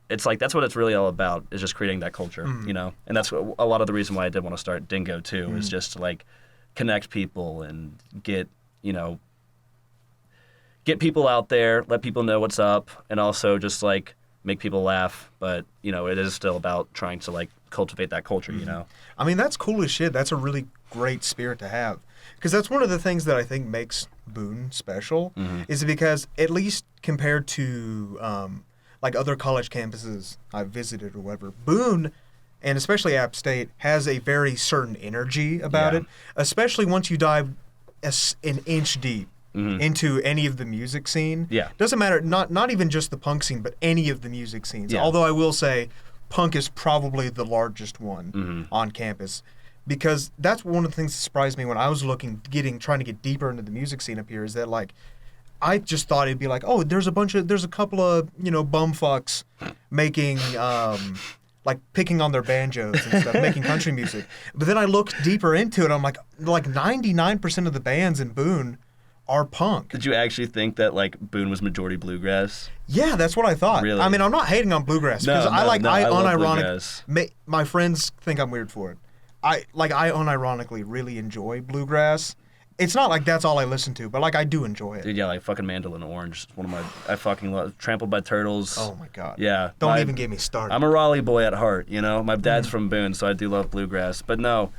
it's like, that's what it's really all about, is just creating that culture, you know, and that's a lot of the reason why I did want to start Dingo too, is just to like connect people and get people out there, let people know what's up, and also just like make people laugh, but you know, it is still about trying to like cultivate that culture, you know. I mean, that's cool as shit. That's a really great spirit to have, because that's one of the things that I think makes Boone special, is because, at least compared to like other college campuses I've visited or whatever, Boone, and especially App State, has a very certain energy about it, especially once you dive an inch deep into any of the music scene. Yeah. Doesn't matter, not even just the punk scene, but any of the music scenes. Yeah. Although I will say, punk is probably the largest one on campus, because that's one of the things that surprised me when I was trying to get deeper into the music scene up here, is that like, I just thought it'd be like, oh, there's a couple of, you know, bumfucks making like picking on their banjos and stuff, making country music. But then I looked deeper into it. I'm like 99% of the bands in Boone are punk. Did you actually think that like Boone was majority bluegrass? Yeah, that's what I thought. Really? I mean, I'm not hating on bluegrass because I love unironic. bluegrass. My friends think I'm weird for it. I unironically really enjoy bluegrass. It's not like that's all I listen to, but like I do enjoy it. Dude, yeah, like fucking Mandolin Orange. It's one of my, I fucking love. Trampled by Turtles. Oh my god. Yeah. Don't even get me started. I'm a Raleigh boy at heart, you know? My dad's from Boone, so I do love bluegrass. But no,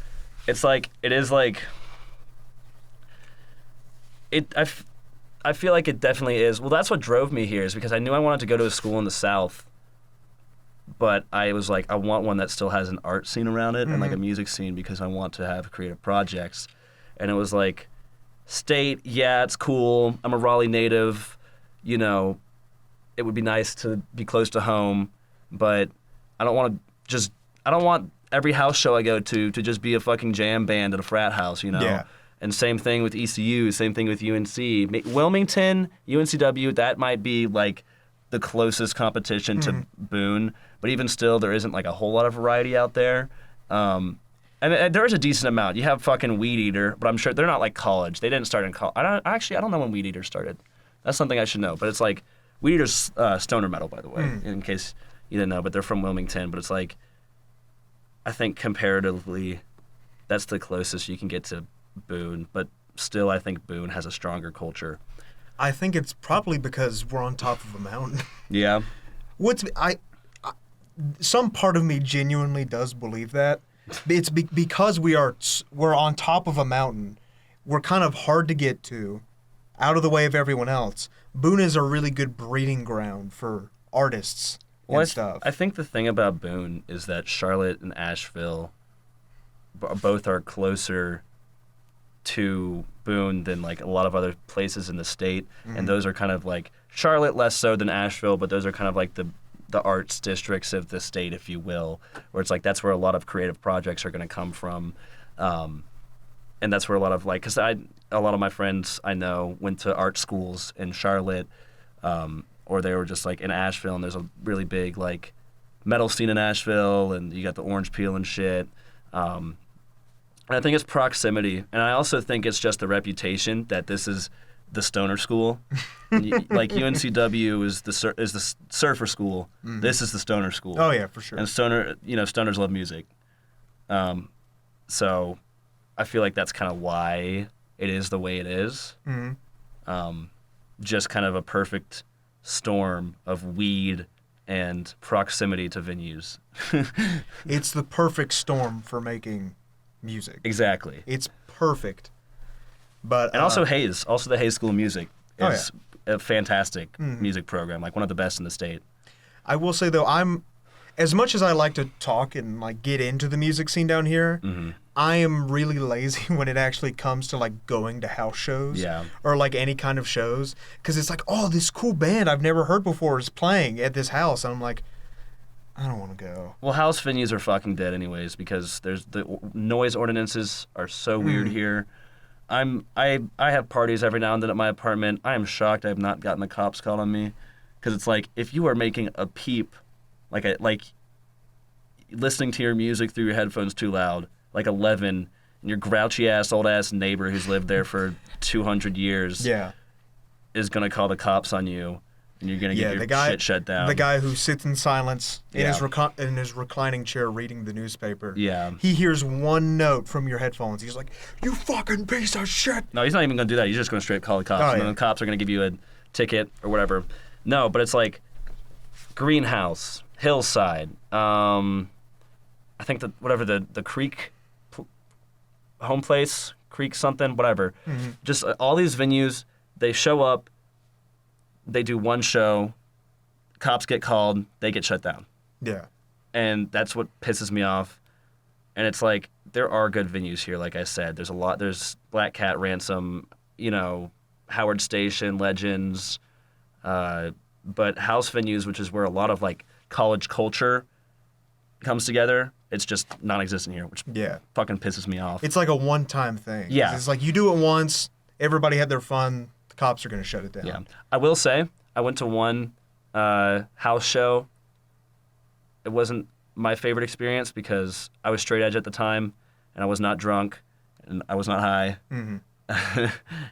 it's like, it is like, I feel like it definitely is. Well, that's what drove me here is because I knew I wanted to go to a school in the South, but I was like, I want one that still has an art scene around it and like a music scene because I want to have creative projects. And it was like, state, yeah, it's cool. I'm a Raleigh native. You know, it would be nice to be close to home, but I don't want every house show I go to just be a fucking jam band at a frat house, you know? Yeah. And same thing with ECU, same thing with UNC. Wilmington, UNCW, that might be like the closest competition to Boone, but even still, there isn't like a whole lot of variety out there. And there is a decent amount. You have fucking Weed Eater, but I'm sure they're not like college. They didn't start in college. I don't know when Weed Eater started. That's something I should know. But it's like, Weed Eater's stoner metal, by the way, in case you didn't know. But they're from Wilmington. But it's like, I think comparatively, that's the closest you can get to Boone. But still, I think Boone has a stronger culture. I think it's probably because we're on top of a mountain. Yeah. Some part of me genuinely does believe that. It's because we're on top of a mountain. We're kind of hard to get to, out of the way of everyone else. Boone is a really good breeding ground for artists and stuff. I think the thing about Boone is that Charlotte and Asheville both are closer to Boone than like a lot of other places in the state, and those are kind of like Charlotte less so than Asheville, but those are kind of like the arts districts of the state, if you will, where it's like that's where a lot of creative projects are going to come from, and that's where a lot of like, because a lot of my friends I know went to art schools in Charlotte, or they were just like in Asheville, and there's a really big like metal scene in Asheville, and you got the Orange Peel and shit. And I think it's proximity, and I also think it's just the reputation that this is the stoner school. Like UNCW is the surfer school. This is the stoner school. Oh yeah, for sure. And stoners love music. So I feel like that's kind of why it is the way it is. Just kind of a perfect storm of weed and proximity to venues. It's the perfect storm for making music. Exactly. It's perfect. But and also Hayes, the Hayes School of Music is a fantastic music program, like one of the best in the state. I will say though, as much as I like to talk and like get into the music scene down here, I am really lazy when it actually comes to like going to house shows or like any kind of shows, because it's like, oh, this cool band I've never heard before is playing at this house, and I'm like, I don't want to go. Well, house venues are fucking dead anyways, because there's the noise ordinances are so weird here. I have parties every now and then at my apartment. I am shocked I have not gotten the cops called on me, because it's like, if you are making a peep, like listening to your music through your headphones too loud, like 11, and your grouchy ass old ass neighbor who's lived there for 200 years is gonna call the cops on you, and you're gonna get your shit shut down. The guy who sits in silence in his reclining chair reading the newspaper. Yeah. He hears one note from your headphones. He's like, "You fucking piece of shit." No, he's not even gonna do that. He's just gonna straight call the cops, and then the cops are gonna give you a ticket or whatever. No, but it's like Greenhouse, Hillside. I think the Creek home place, Creek something, whatever. Just all these venues, they show up, they do one show, cops get called, they get shut down. Yeah. And that's what pisses me off. And it's like, there are good venues here, like I said. There's Black Cat Ransom, Howard Station, Legends, but house venues, which is where a lot of like college culture comes together, it's just non-existent here, which fucking pisses me off. It's like a one-time thing. Yeah. It's like you do it once, everybody had their fun, the cops are going to shut it down. Yeah. I will say, I went to one house show. It wasn't my favorite experience because I was straight edge at the time, and I was not drunk, and I was not high, and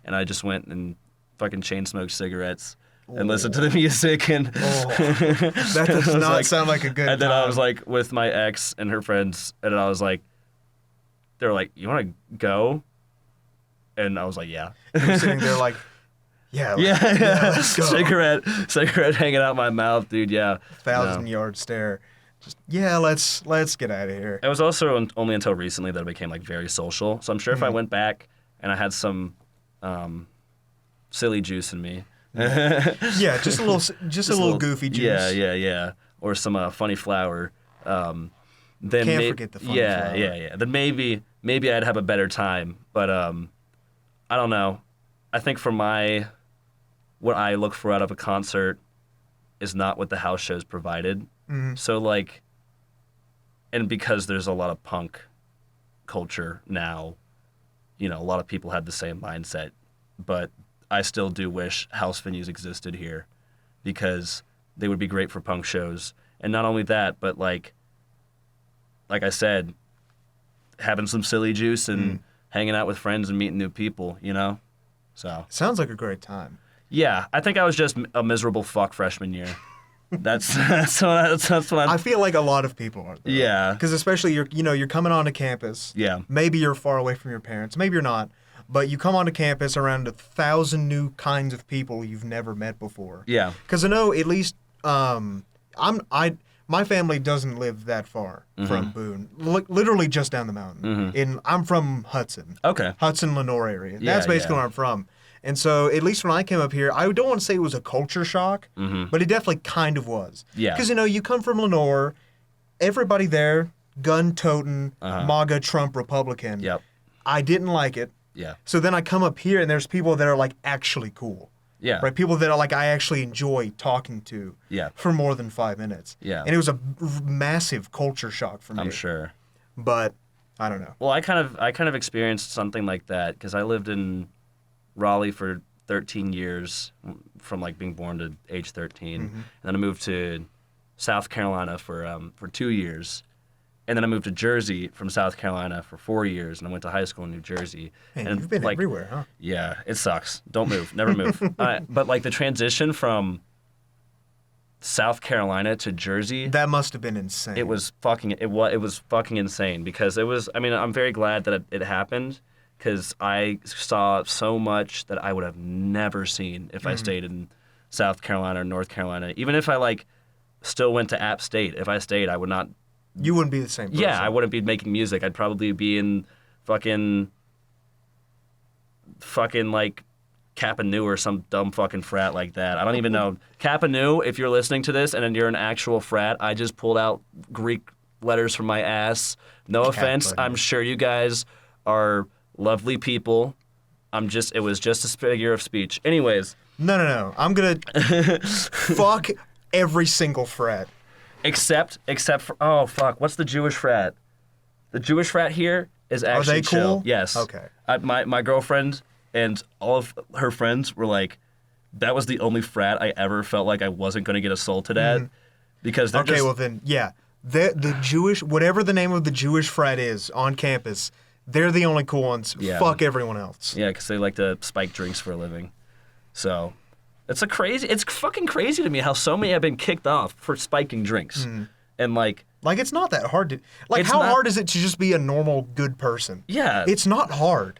I just went and fucking chain smoked cigarettes and listened to the music, and that does not sound like a good. And then time. I was like with my ex and her friends, and I was like, they were like, "You want to go?" And I was like, "Yeah." You're sitting there like, yeah, let's go. Cigarette hanging out my mouth, dude. Yeah, 1,000-yard stare. Just let's get out of here. It was also only until recently that it became like very social. So I'm sure if I went back and I had some silly juice in me. Yeah, just a little goofy juice. Yeah. Or some funny flour. Then Can't forget the funny flour. Yeah. Then maybe I'd have a better time. But I don't know. I think for what I look for out of a concert is not what the house shows provided. So like, and because there's a lot of punk culture now, a lot of people had the same mindset, but I still do wish house venues existed here because they would be great for punk shows. And not only that, but like I said, having some silly juice and hanging out with friends and meeting new people, So sounds like a great time. Yeah, I think I was just a miserable fuck freshman year. That's what I feel like a lot of people are. Though. Yeah. Because especially you're coming onto campus. Yeah. Maybe you're far away from your parents. Maybe you're not. But you come onto campus around 1,000 new kinds of people you've never met before. Yeah. Because I know at least my family doesn't live that far from Boone. Literally just down the mountain. I'm from Hudson. Okay. Hudson, Lenore area. That's basically where I'm from. And so, at least when I came up here, I don't want to say it was a culture shock, but it definitely kind of was. Yeah. Because, you come from Lenore, everybody there, gun-toting, MAGA Trump Republican. Yep. I didn't like it. Yeah. So then I come up here, and there's people that are, like, actually cool. Yeah. Right? People that are, like, I actually enjoy talking to for more than 5 minutes. Yeah. And it was a massive culture shock for me. I'm sure. But, I don't know. Well, I kind of experienced something like that because I lived in Raleigh for 13 years from like being born to age 13, and then I moved to South Carolina for 2 years, and then I moved to Jersey from South Carolina for 4 years, and I went to high school in New Jersey. Man, and you've been everywhere, huh? Yeah, it sucks. Don't move. Never move. But like the transition from South Carolina to Jersey, that must have been insane. it was fucking insane because it was. I mean, I'm very glad that it happened. Because I saw so much that I would have never seen if I stayed in South Carolina or North Carolina. Even if I still went to App State, if I stayed, I would not. You wouldn't be the same person. Yeah, I wouldn't be making music. I'd probably be in fucking like Kappa Nu or some dumb fucking frat like that. I don't even know. Kappa Nu, if you're listening to this and then you're an actual frat, I just pulled out Greek letters from my ass. No offense. I'm sure you guys are lovely people. It was just a figure of speech. Anyways. No. I'm gonna fuck every single frat. Except for, oh fuck, what's the Jewish frat? The Jewish frat here is actually Are they chill. cool? Yes. Okay. My girlfriend and all of her friends were like, that was the only frat I ever felt like I wasn't gonna get assaulted at. Because they're well then, yeah. The Jewish, whatever the name of the Jewish frat is on campus, they're the only cool ones. Yeah. Fuck everyone else. Yeah, because they like to spike drinks for a living. So, it's fucking crazy to me how so many have been kicked off for spiking drinks. And like it's not that hard to, hard is it to just be a normal, good person? Yeah. It's not hard.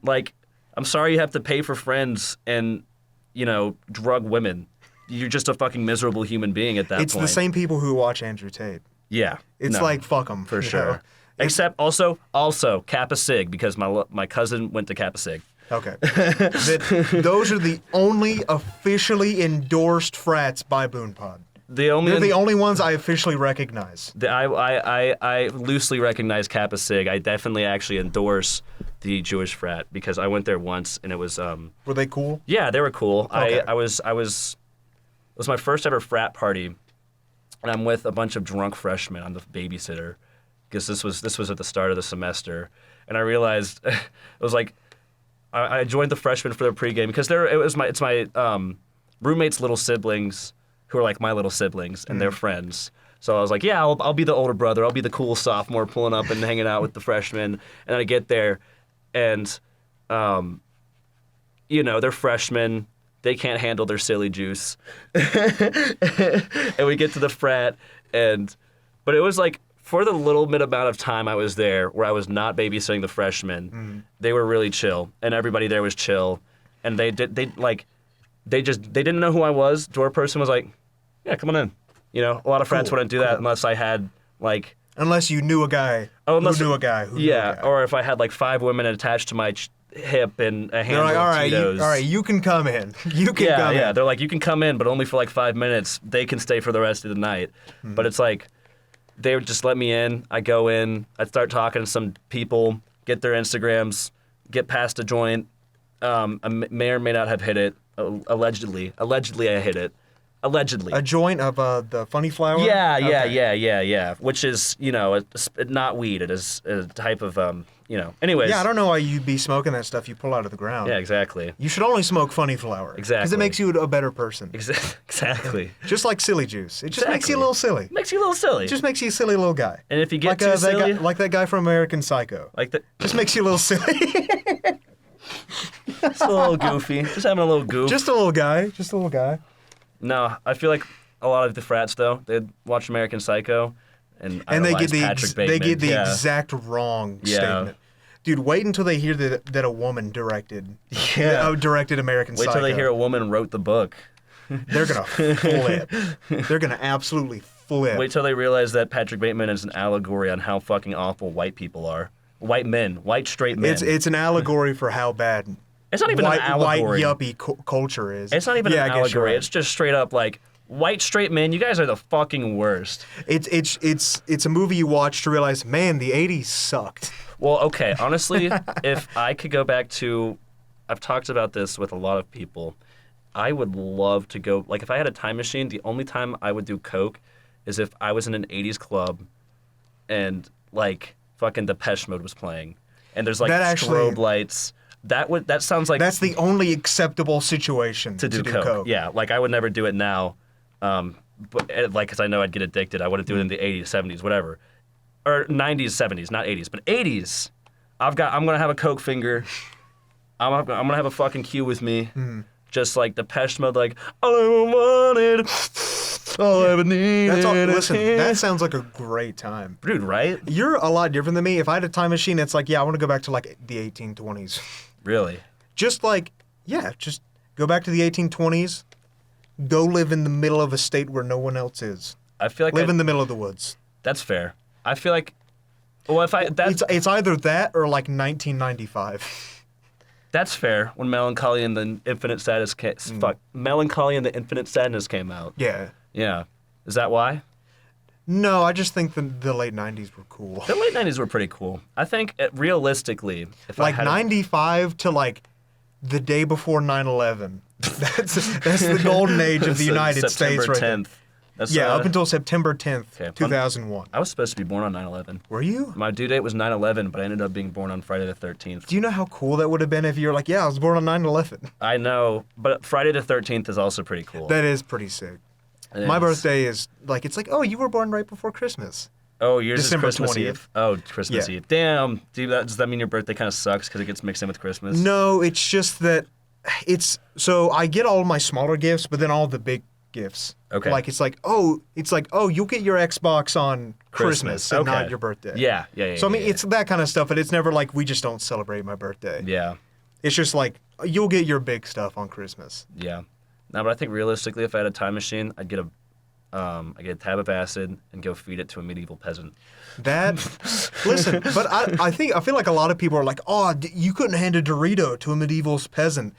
Like, I'm sorry you have to pay for friends and, drug women. You're just a fucking miserable human being at that point. It's the same people who watch Andrew Tate. Yeah. It's like, fuck them. For sure. Except also Kappa Sig, because my cousin went to Kappa Sig. Okay. Those are the only officially endorsed frats by BoonePod. They're the only ones I officially recognize. I loosely recognize Kappa Sig. I definitely actually endorse the Jewish frat because I went there once and it was. Were they cool? Yeah, they were cool. Okay. It was my first ever frat party, and I'm with a bunch of drunk freshmen. I'm the babysitter. Because this was at the start of the semester, and I realized it was like I joined the freshmen for their pregame because it's my roommate's little siblings who are like my little siblings and they're friends. So I was like, yeah, I'll be the older brother. I'll be the cool sophomore pulling up and hanging out with the freshmen. And I get there, and, you know, they're freshmen. They can't handle their silly juice. And we get to the frat, but it was like, for the little bit amount of time I was there where I was not babysitting the freshmen, they were really chill, and everybody there was chill. And they didn't know who I was. Door person was like, yeah, come on in. You know, a lot of frats wouldn't do that unless I had, like... Unless you knew a guy who knew a guy who knew a guy. Or if I had, like, 5 women attached to my hip and a handful of Tito's. All right, you can come in. You can come in. Yeah, they're like, you can come in, but only for, like, 5 minutes. They can stay for the rest of the night. But it's like, they would just let me in. I go in. I'd start talking to some people, get their Instagrams, get past a joint. I may or may not have hit it. Allegedly, I hit it. Allegedly. A joint of the funny flower? Yeah. Which is, you know, not weed. It is a type of, you know. Anyways. Yeah, I don't know why you'd be smoking that stuff you pull out of the ground. Yeah, exactly. You should only smoke funny flower. Exactly. Because it makes you a better person. Exactly. Just like silly juice. It just makes you a little silly. Makes you a little silly. It just makes you a silly little guy. And if you get like, too silly. like that guy from American Psycho. Like that. Just makes you a little silly. Just a little goofy. Just having a little goof. Just a little guy. No, I feel like a lot of the frats, though, they'd watch American Psycho and they get Patrick Bateman. They get the exact wrong statement. Dude, wait until they hear that a woman directed American Psycho. Wait till they hear a woman wrote the book. They're going to flip. They're going to absolutely flip. Wait till they realize that Patrick Bateman is an allegory on how fucking awful white people are. White men. White straight men. It's an allegory for how bad it's not even an allegory. White yuppie culture is. It's not even an allegory. Right. It's just straight up like, white straight men, you guys are the fucking worst. It's a movie you watch to realize, man, the 80s sucked. Well, okay, honestly, if I could go back to, I've talked about this with a lot of people, I would love to go, like if I had a time machine, the only time I would do coke is if I was in an 80s club and like fucking Depeche Mode was playing and there's like strobe lights. That sounds like... That's the only acceptable situation to do coke. Yeah, like I would never do it now. But like, because I know I'd get addicted. I wouldn't do it in the 80s, 70s, whatever, or 90s, 70s, not 80s, but 80s. I'm gonna have a coke finger. I'm gonna have a fucking cue with me, just like Depeche Mode, like all I wanted, all I ever needed. Listen, that sounds like a great time, dude. Right? You're a lot different than me. If I had a time machine, it's like, yeah, I want to go back to like the 1820s. Really? Just go back to the 1820s. Go live in the middle of a state where no one else is. I feel like live in the middle of the woods. That's fair. I feel like, well, it's either that or like 1995. That's fair. When Melancholy and the Infinite Sadness Melancholy and the Infinite Sadness came out. Yeah. Yeah. Is that why? No, I just think the late 90s were cool. The late 90s were pretty cool. I think realistically, if like 95 to like the day before 9/11. That's the golden age of the United States right September 10th. That's, up until September 10th, 2001. I was supposed to be born on 9/11. Were you? My due date was 9/11, but I ended up being born on Friday the 13th. Do you know how cool that would have been if you were like, yeah, I was born on 9/11? I know, but Friday the 13th is also pretty cool. That is pretty sick. My birthday is like, it's like, oh, you were born right before Christmas. Oh, yours December is Christmas 20th. Eve? Oh, Christmas Eve. Damn. Does that mean your birthday kind of sucks because it gets mixed in with Christmas? No, it's just that so I get all of my smaller gifts, but then all the big gifts. Okay. Like, it's like, oh, you'll get your Xbox on Christmas and not your birthday. Yeah. So, I mean, it's that kind of stuff, but it's never like we just don't celebrate my birthday. Yeah. It's just like, you'll get your big stuff on Christmas. Yeah. No, but I think realistically, if I had a time machine, I'd get a tab of acid and go feed it to a medieval peasant. Listen, but I feel like a lot of people are like, oh, you couldn't hand a Dorito to a medieval peasant.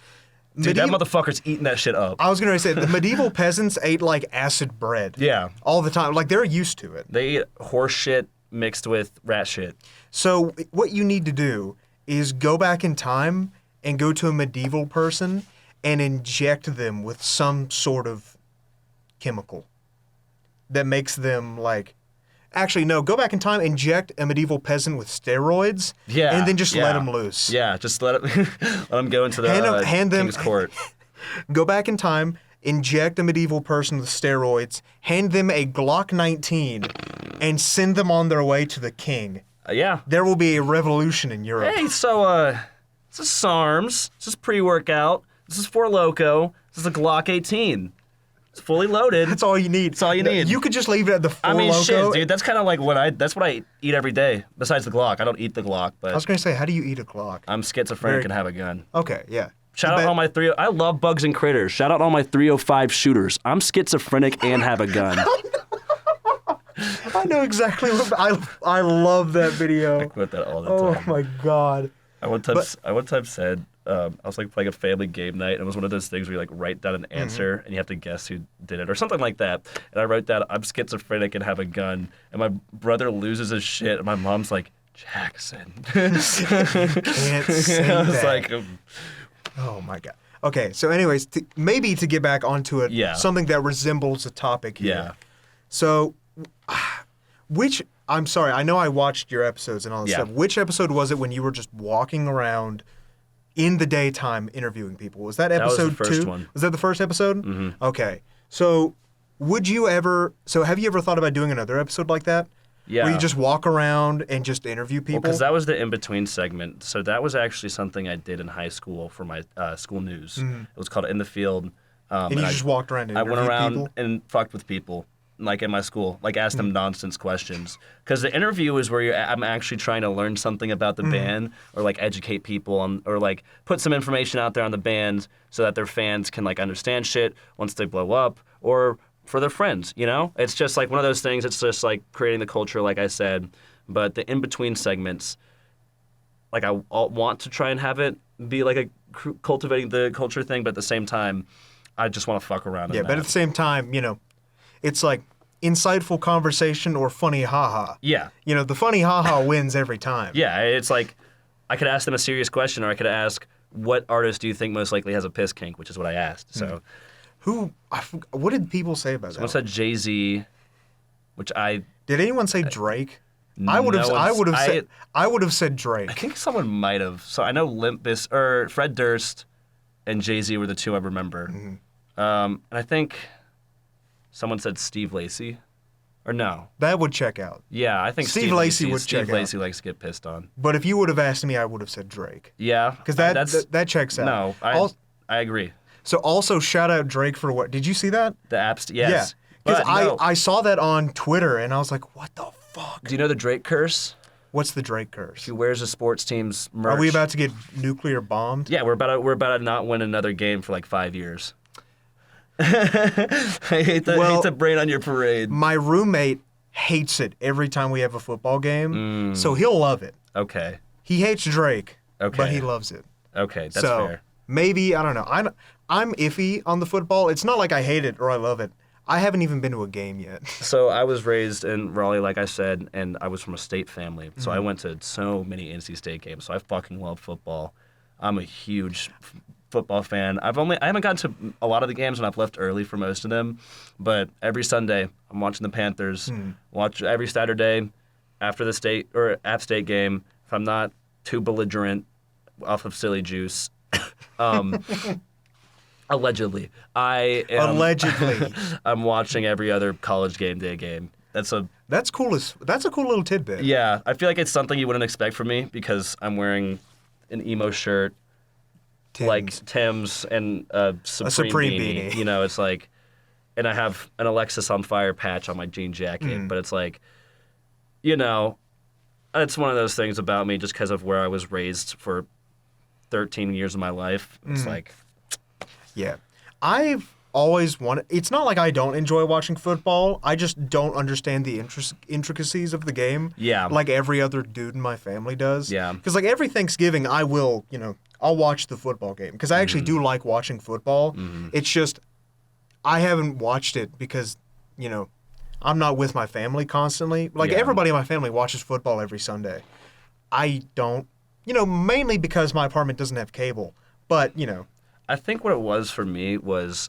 Dude, that motherfucker's eating that shit up. I was going to say, the medieval peasants ate like acid bread. Yeah. All the time. Like, they're used to it. They eat horse shit mixed with rat shit. So what you need to do is go back in time and go to a medieval person and inject them with some sort of chemical that makes them like... Actually, no, go back in time, inject a medieval peasant with steroids, and then just let him loose. Yeah, just let him go into the King's court. Go back in time inject a medieval person with steroids, hand them a Glock 19, and send them on their way to the king. Yeah. There will be a revolution in Europe. Hey, so, this is SARMs. This is pre-workout. This is Four Loko. This is a Glock 18. It's fully loaded. That's all you need. That's all you need. You could just leave it at the Four Loko. Shit, dude. That's kind of like what I eat every day. Besides the Glock, I don't eat the Glock, but I was gonna say, how do you eat a Glock? I'm schizophrenic and have a gun. Okay, yeah. Shout out all my I love bugs and critters. Shout out all my 305 shooters. I'm schizophrenic and have a gun. I know exactly what I love that video. I quote that all the time. Oh my god. I one time said I was like playing a family game night, and it was one of those things where you like write down an answer and you have to guess who did it or something like that. And I wrote down, I'm schizophrenic and have a gun, and my brother loses his shit, and my mom's like, Jackson. Can't say I was that. like, Oh my god. Okay, so anyways, maybe to get back onto it, something that resembles a topic here. Yeah. So, I'm sorry, I know I watched your episodes and all this stuff. Which episode was it when you were just walking around in the daytime interviewing people? Was that episode 2? That was the first one. Was that the first episode? Mm-hmm. Okay. So, have you ever thought about doing another episode like that? Yeah. Where you just walk around and just interview people? Because that was the in-between segment. So that was actually something I did in high school for my school news. Mm-hmm. It was called In the Field. And you just walked around and interviewed I went around people? and fucked with people, like in my school, like asked them nonsense questions. Because the interview is where I'm actually trying to learn something about the band, or like educate people on, or like put some information out there on the band so that their fans can like understand shit once they blow up, or for their friends, you know? It's just like one of those things. It's just like creating the culture, like I said. But the in-between segments, like I want to try and have it be like a cultivating the culture thing, but at the same time, I just want to fuck around. Yeah, but at the same time, it's like insightful conversation or funny haha. Yeah. The funny haha wins every time. Yeah, it's like I could ask them a serious question, or I could ask, what artist do you think most likely has a piss kink, which is what I asked. So. What did people say about that? Someone said Jay-Z, which I... Did anyone say Drake? No I would have said Drake. I think someone might have. So I know Fred Durst and Jay-Z were the two I remember. Mm-hmm. And I think someone said Steve Lacy. Or no. That would check out. Yeah, I think Steve Lacy would check out. Steve Lacy likes to get pissed on. But if you would have asked me, I would have said Drake. Yeah. Because that checks out. No, I agree. So also shout out Drake for what? Did you see that? The apps, yes. Yeah. Because I saw that on Twitter and I was like, what the fuck? Do you know the Drake curse? What's the Drake curse? He wears a sports team's merch. Are we about to get nuclear bombed? Yeah, we're about to not win another game for like 5 years. I hate to brain on your parade. My roommate hates it every time we have a football game, so he'll love it. Okay. He hates Drake, Okay. but he loves it. Okay, that's fair. Maybe, I don't know. I'm iffy on the football. It's not like I hate it or I love it. I haven't even been to a game yet. So I was raised in Raleigh, like I said, and I was from a state family. So I went to so many NC State games. So I fucking love football. I'm a huge football fan. I haven't gotten to a lot of the games, and I've left early for most of them. But every Sunday, I'm watching the Panthers. Watch every Saturday after the state or App State game. If I'm not too belligerent off of silly juice. Allegedly, Allegedly, I'm watching every other college game day game. That's a cool little tidbit. Yeah, I feel like it's something you wouldn't expect from me because I'm wearing an emo shirt, like Tim's, and a Supreme beanie. You know, it's like, and I have an Alexis on Fire patch on my jean jacket. But it's like, you know, it's one of those things about me just because of where I was raised for 13 years of my life. It's like. Yeah. I've always wanted... It's not like I don't enjoy watching football. I just don't understand the intricacies of the game. Yeah. Like every other dude in my family does. Yeah. Because like every Thanksgiving, I will, I'll watch the football game. Because I actually do like watching football. It's just, I haven't watched it because, I'm not with my family constantly. Like everybody in my family watches football every Sunday. I don't, mainly because my apartment doesn't have cable. But, I think what it was for me was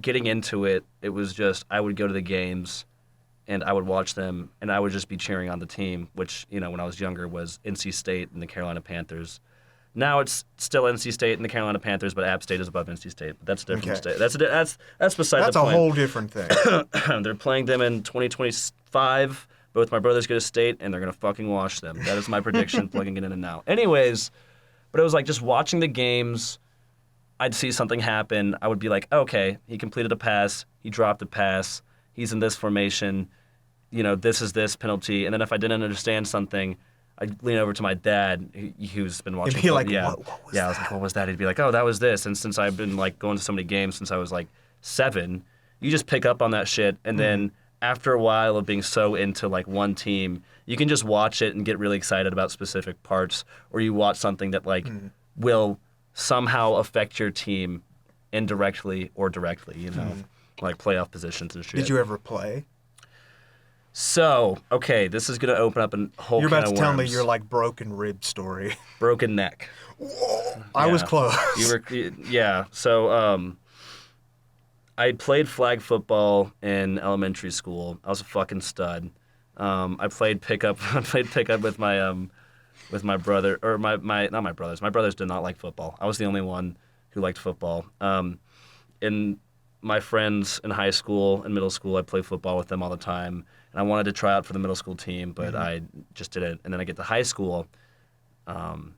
getting into it. It was just I would go to the games and I would watch them and I would just be cheering on the team, which, when I was younger was NC State and the Carolina Panthers. Now it's still NC State and the Carolina Panthers, but App State is above NC State. But that's a different state. That's beside That's the point. a whole different thing. They're playing them in 2025. Both my brothers go to state, and they're going to fucking wash them. That is my prediction, plugging it in and now. Anyways, but it was like just watching the games, I'd see something happen. I would be like, okay, he completed a pass. He dropped a pass. He's in this formation. This is this penalty. And then if I didn't understand something, I'd lean over to my dad, who's been watching. He'd be like, yeah, what was yeah. that? I was like, what was that? He'd be like, oh, that was this. And since I've been like going to so many games since I was like 7, you just pick up on that shit. And then after a while of being so into like one team, you can just watch it and get really excited about specific parts, or you watch something that like will somehow affect your team indirectly or directly. Like playoff positions and shit. Did you ever play? So, okay, this is going to open up a whole You're can about of to tell me worms. your like broken rib story. Broken neck. Whoa, I was close. Yeah. So, I played flag football in elementary school. I was a fucking stud. I played pickup. I played pickup with my brother, or not my brothers. My brothers did not like football. I was the only one who liked football. In my friends in high school and middle school, I played football with them all the time. And I wanted to try out for the middle school team, but I just didn't. And then I get to high school, and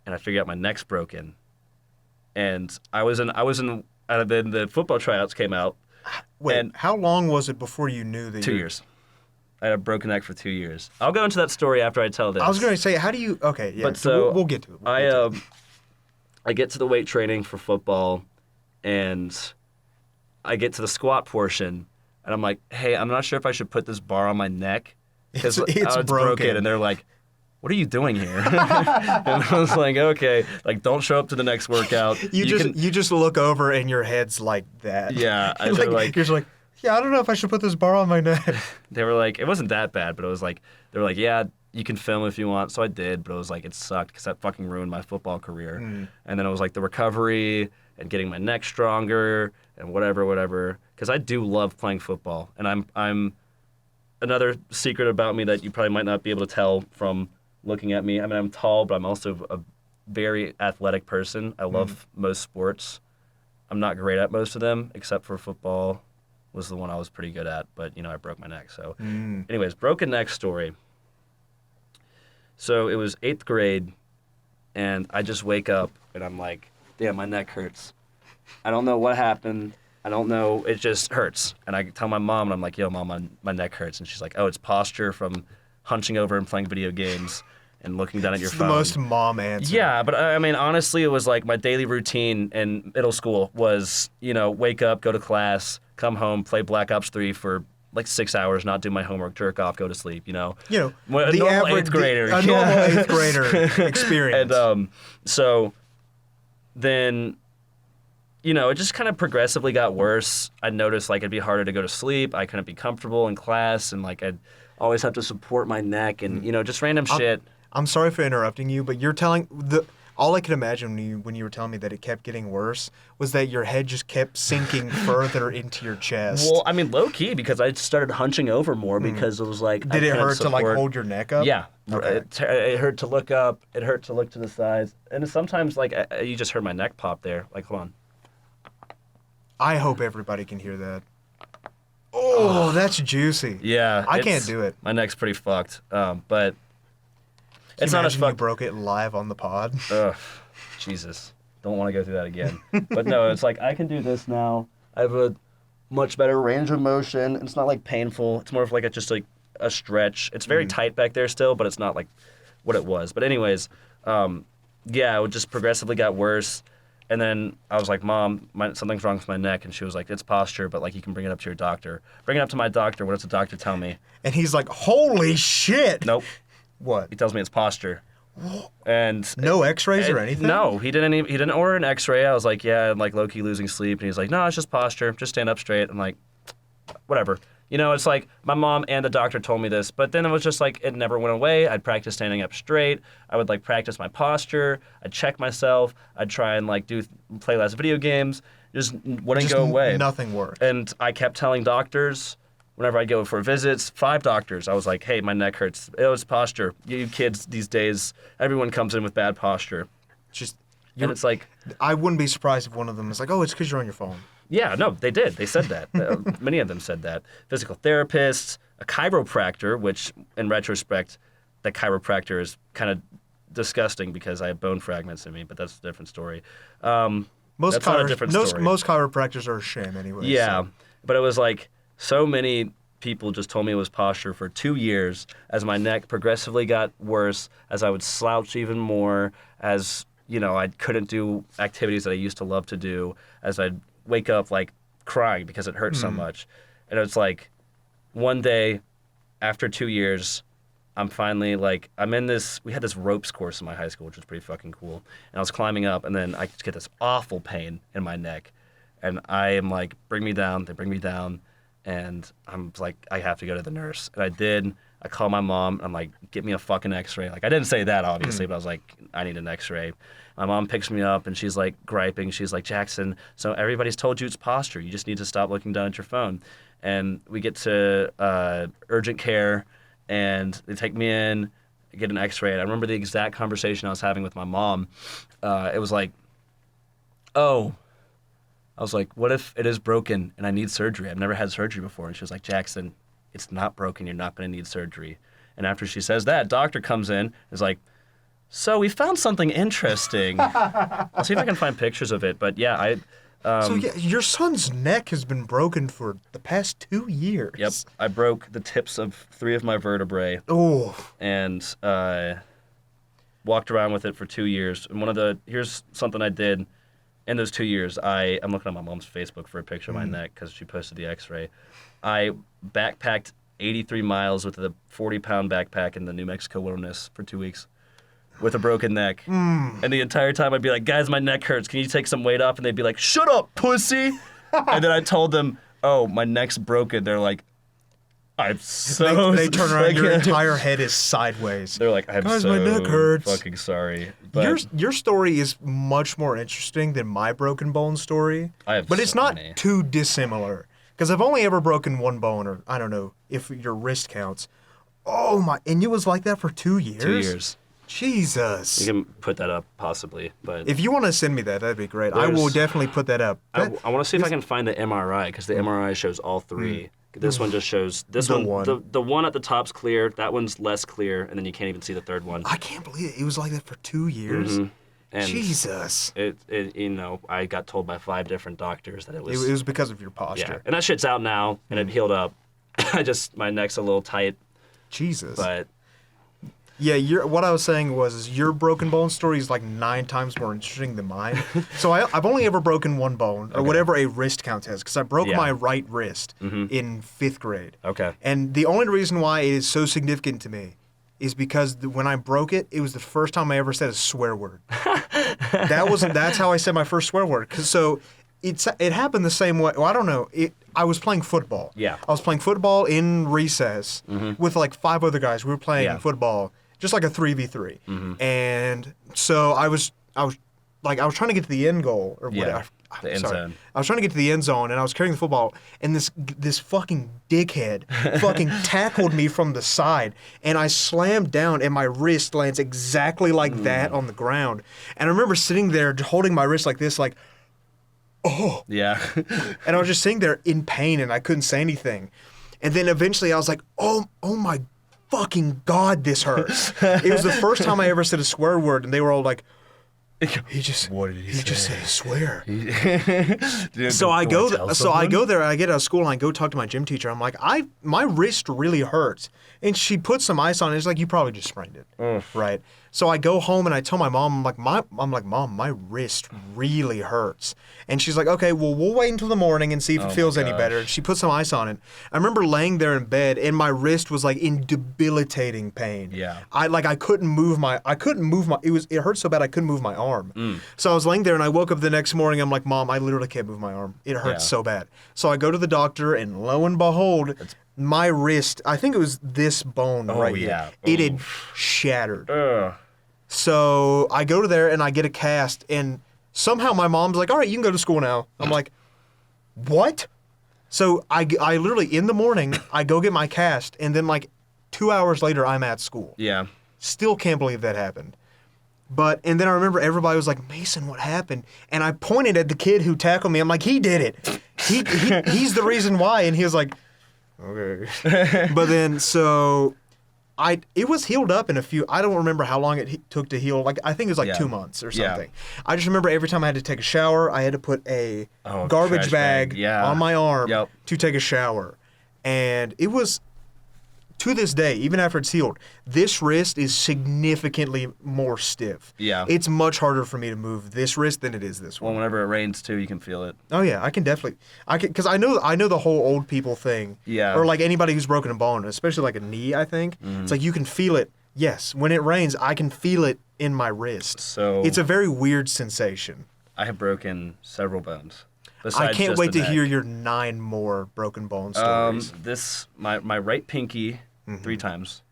I figure out my neck's broken. And then the football tryouts came out. Wait, and how long was it before you knew that 2 years. I had a broken neck for 2 years. I'll go into that story after I tell this. I was going to say, how do you... Okay, yeah, But so we'll get to it. I get to the weight training for football, and I get to the squat portion, and I'm like, hey, I'm not sure if I should put this bar on my neck because It's broken. And they're like, what are you doing here? And I was like, okay, like don't show up to the next workout. You just look over and your head's like that. Yeah, you're just like, yeah, I don't know if I should put this bar on my neck. They were like, it wasn't that bad, but it was like, they were like, yeah, you can film if you want. So I did, but it was like, it sucked because that fucking ruined my football career. And then it was like the recovery and getting my neck stronger and whatever. Because I do love playing football, and I'm another secret about me that you probably might not be able to tell from looking at me. I mean, I'm tall, but I'm also a very athletic person. I love most sports. I'm not great at most of them, except for football was the one I was pretty good at, but, I broke my neck. So anyways, broken neck story. So it was 8th grade, and I just wake up, and I'm like, damn, my neck hurts. I don't know what happened. I don't know. It just hurts. And I tell my mom, and I'm like, yo, Mom, my neck hurts. And she's like, oh, it's posture from hunching over and playing video games and looking down at your phone. It's the most mom answer. Yeah, but I mean, honestly, it was like my daily routine in middle school was, wake up, go to class, come home, play Black Ops 3 for like 6 hours, not do my homework, jerk off, go to sleep, the normal average 8th grader. A normal 8th grader experience. And so then, it just kind of progressively got worse. I noticed like it'd be harder to go to sleep. I couldn't be comfortable in class, and like I'd always have to support my neck, and just random shit. I'm sorry for interrupting you, but you're telling all I could imagine when you were telling me that it kept getting worse was that your head just kept sinking further into your chest. Well, I mean, low key, because I started hunching over more because it was like. Did it hurt to like hold your neck up? Yeah, okay. It hurt to look up. It hurt to look to the sides, and sometimes like you just heard my neck pop there. Like, hold on. I hope everybody can hear that. Oh, that's juicy. Yeah, I can't do it. My neck's pretty fucked, but Can it's you not as imagine fucked. you broke it live on the pod. Ugh, Jesus, don't want to go through that again. But no, it's like I can do this now. I have a much better range of motion. It's not like painful. It's more of like just like a stretch. It's very tight back there still, but it's not like what it was. But anyways, yeah, it just progressively got worse. And then I was like, Mom, something's wrong with my neck. And she was like, it's posture, but like you can bring it up to your doctor. Bring it up to my doctor. What does the doctor tell me? And he's like, holy shit. Nope. What? He tells me it's posture. And no x-rays or anything? No, he didn't order an x-ray. I was like, yeah, I'm like low-key losing sleep. And he's like, no, it's just posture. Just stand up straight. I'm like, whatever. It's like my mom and the doctor told me this, but then it was just like it never went away. I'd practice standing up straight. I would like practice my posture. I'd check myself. I'd try and like play less video games. Just wouldn't go away. Nothing worked. And I kept telling doctors whenever I go for visits, 5 doctors, I was like, hey, my neck hurts. It was posture. You kids these days, everyone comes in with bad posture. just. And it's like, I wouldn't be surprised if one of them is like, oh, it's because you're on your phone. yeah, no, they did. They said that. Many of them said that. Physical therapists, a chiropractor, which in retrospect, that chiropractor is kind of disgusting because I have bone fragments in me, but that's a different story. Most That's not a different story. Most chiropractors are a sham anyway. Yeah, So. but it was like so many people just told me it was posture for 2 years as my neck progressively got worse, as I would slouch even more, as, you know, I couldn't do activities that I used to love to do, as I'd wake up like crying because it hurt so much. And it's like one day after 2 years, I'm finally like, we had this ropes course in my high school, which was pretty fucking cool. And I was climbing up, and then I just get this awful pain in my neck. And I am like, bring me down. They bring me down. And I'm like, I have to go to the nurse. And I did. I called my mom. I'm like, get me a fucking x-ray. Like, I didn't say that, obviously, but I was like, I need an x-ray. My mom picks me up, and she's like griping. She's like, Jackson, so everybody's told you it's posture. You just need to stop looking down at your phone. And we get to urgent care. And they take me in, get an x-ray. And I remember the exact conversation I was having with my mom. It was like, I was like, what if it is broken and I need surgery? I've never had surgery before. And she was like, Jackson, it's not broken. You're not going to need surgery. And after she says that, doctor comes in and is like, so we found something interesting. I'll see if I can find pictures of it. But yeah, your son's neck has been broken for the past 2 years. Yep, I broke the tips of 3 of my vertebrae. Oh. And walked around with it for 2 years. And here's something I did in those 2 years. I'm looking at my mom's Facebook for a picture of my neck because she posted the x-ray. I backpacked 83 miles with a 40-pound backpack in the New Mexico wilderness for 2 weeks. With a broken neck. And the entire time I'd be like, guys, my neck hurts. Can you take some weight off? And they'd be like, shut up, pussy. And then I told them, oh, my neck's broken. They're like, I'm so They turn around, your entire head is sideways. They're like, I'm guys, so my neck hurts. fucking sorry. But Your story is much more interesting than my broken bone story. But it's not too dissimilar. Because I've only ever broken one bone, or I don't know if your wrist counts. Oh my, and it was like that for 2 years? 2 years. Jesus. You can put that up, possibly. But if you want to send me that, that'd be great. I will definitely put that up. I want to see if I can find the MRI, because the MRI shows all 3. This one just shows the one at the top's clear. That one's less clear, and then you can't even see the third one. I can't believe it. It was like that for 2 years. And Jesus. I got told by 5 different doctors that it was. It was because of your posture. Yeah, and that shit's out now, and it healed up. My neck's a little tight. Jesus. But. Yeah, what I was saying was your broken bone story is like 9 times more interesting than mine. So I've only ever broken one bone, or whatever a wrist count has, because I broke my right wrist in 5th grade. Okay. And the only reason why it is so significant to me is because when I broke it, it was the first time I ever said a swear word. That's how I said my first swear word. So it happened the same way. Well, I don't know. I was playing football. Yeah. I was playing football in recess with like 5 other guys. We were playing football. Just like a 3v3, and so I was trying to get to the end goal or whatever. The end zone. I was trying to get to the end zone, and I was carrying the football, and this fucking dickhead fucking tackled me from the side, and I slammed down, and my wrist lands exactly like that on the ground. And I remember sitting there holding my wrist like this, like, oh. Yeah. And I was just sitting there in pain, and I couldn't say anything. And then eventually I was like, oh my fucking God, this hurts. It was the first time I ever said a swear word, and they were all like, what did he just said a swear. So I go there, I get out of school, and I go talk to my gym teacher. I'm like, my wrist really hurts. And she puts some ice on it. It's like, you probably just sprained it. Right? So I go home, and I tell my mom, Mom, my wrist really hurts. And she's like, okay, well, we'll wait until the morning and see if it feels any better. And she put some ice on it. I remember laying there in bed, and my wrist was like in debilitating pain. Yeah. I couldn't move it hurt so bad I couldn't move my arm. So I was laying there, and I woke up the next morning. I'm like, Mom, I literally can't move my arm. It hurts so bad. So I go to the doctor, and lo and behold, my wrist, I think it was this bone here. It had shattered. So I go to there, and I get a cast, and somehow my mom's like, all right, you can go to school now. I'm like, what? So I literally, in the morning, I go get my cast, and then like 2 hours later, I'm at school. Yeah. Still can't believe that happened. And then I remember everybody was like, Mason, what happened? And I pointed at the kid who tackled me. I'm like, he did it. He's the reason why. And he was like, okay. But then, so it was healed up in I don't remember how long it took to heal. Like, I think it was like 2 months or something. Yeah. I just remember every time I had to take a shower, I had to put a garbage bag on my arm to take a shower. And it was, to this day, even after it's healed, this wrist is significantly more stiff. Yeah. It's much harder for me to move this wrist than it is this one. Well, whenever it rains, too, you can feel it. Oh, yeah, I can definitely. Because I know the whole old people thing. Yeah. Or, like, anybody who's broken a bone, especially, like, a knee, I think. Mm-hmm. It's like you can feel it. Yes, when it rains, I can feel it in my wrist. So it's a very weird sensation. I have broken several bones. I can't wait to hear your 9 more broken bone stories. My right pinky 3 times.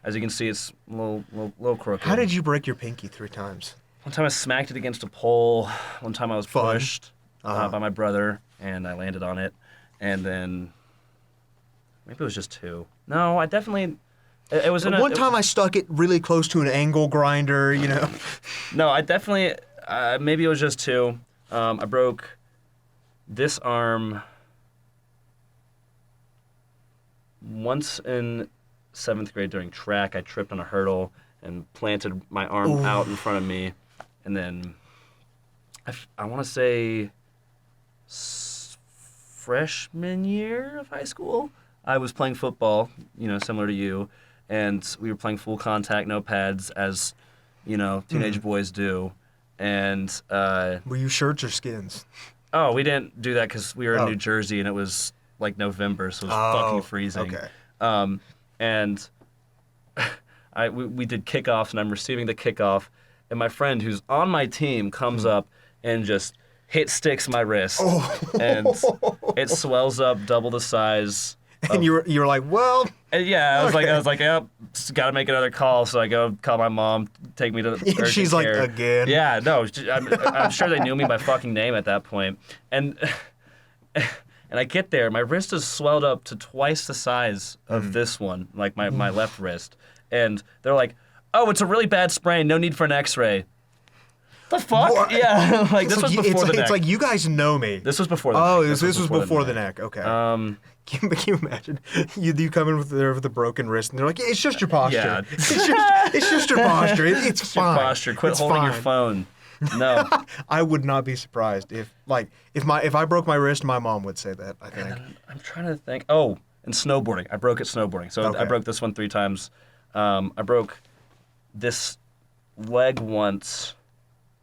As you can see, it's a little crooked. How did you break your pinky 3 times? One time I smacked it against a pole. One time I was pushed by my brother, and I landed on it. And then maybe it was just 2. No, I definitely. It was in one time I stuck it really close to an angle grinder. You know. No, I definitely. Maybe it was just 2. I broke this arm once in 7th grade during track. I tripped on a hurdle and planted my arm out in front of me. And then I want to say freshman year of high school, I was playing football, similar to you. And we were playing full contact, no pads, as, teenage boys do. And were you shirts or skins? Oh, we didn't do that because we were in New Jersey and it was like November, so it was fucking freezing. Okay. And we did kickoffs, and I'm receiving the kickoff, and my friend who's on my team comes up and just hit sticks my wrist, and it swells up double the size. And you were like, well. Yeah, I was like, yep, got to make another call. So I go call my mom, take me to urgent She's care. Like, again. Yeah, no, I'm sure they knew me by fucking name at that point. And I get there, my wrist is swelled up to twice the size of this one, like my left wrist. And they're like, oh, it's a really bad sprain, no need for an x-ray. The fuck? What? Yeah, like this was before the neck. It's like, you guys know me. This was before the neck. Oh, this was before the neck. Okay. Can you imagine? You come in with a broken wrist, and they're like, it's just your posture. Yeah. It's just your posture. It's fine. Your posture. Quit holding your phone. No. I would not be surprised if I broke my wrist, my mom would say that, I think. I'm trying to think. Oh, and snowboarding. I broke it snowboarding. So I broke this one 3 times. I broke this leg once,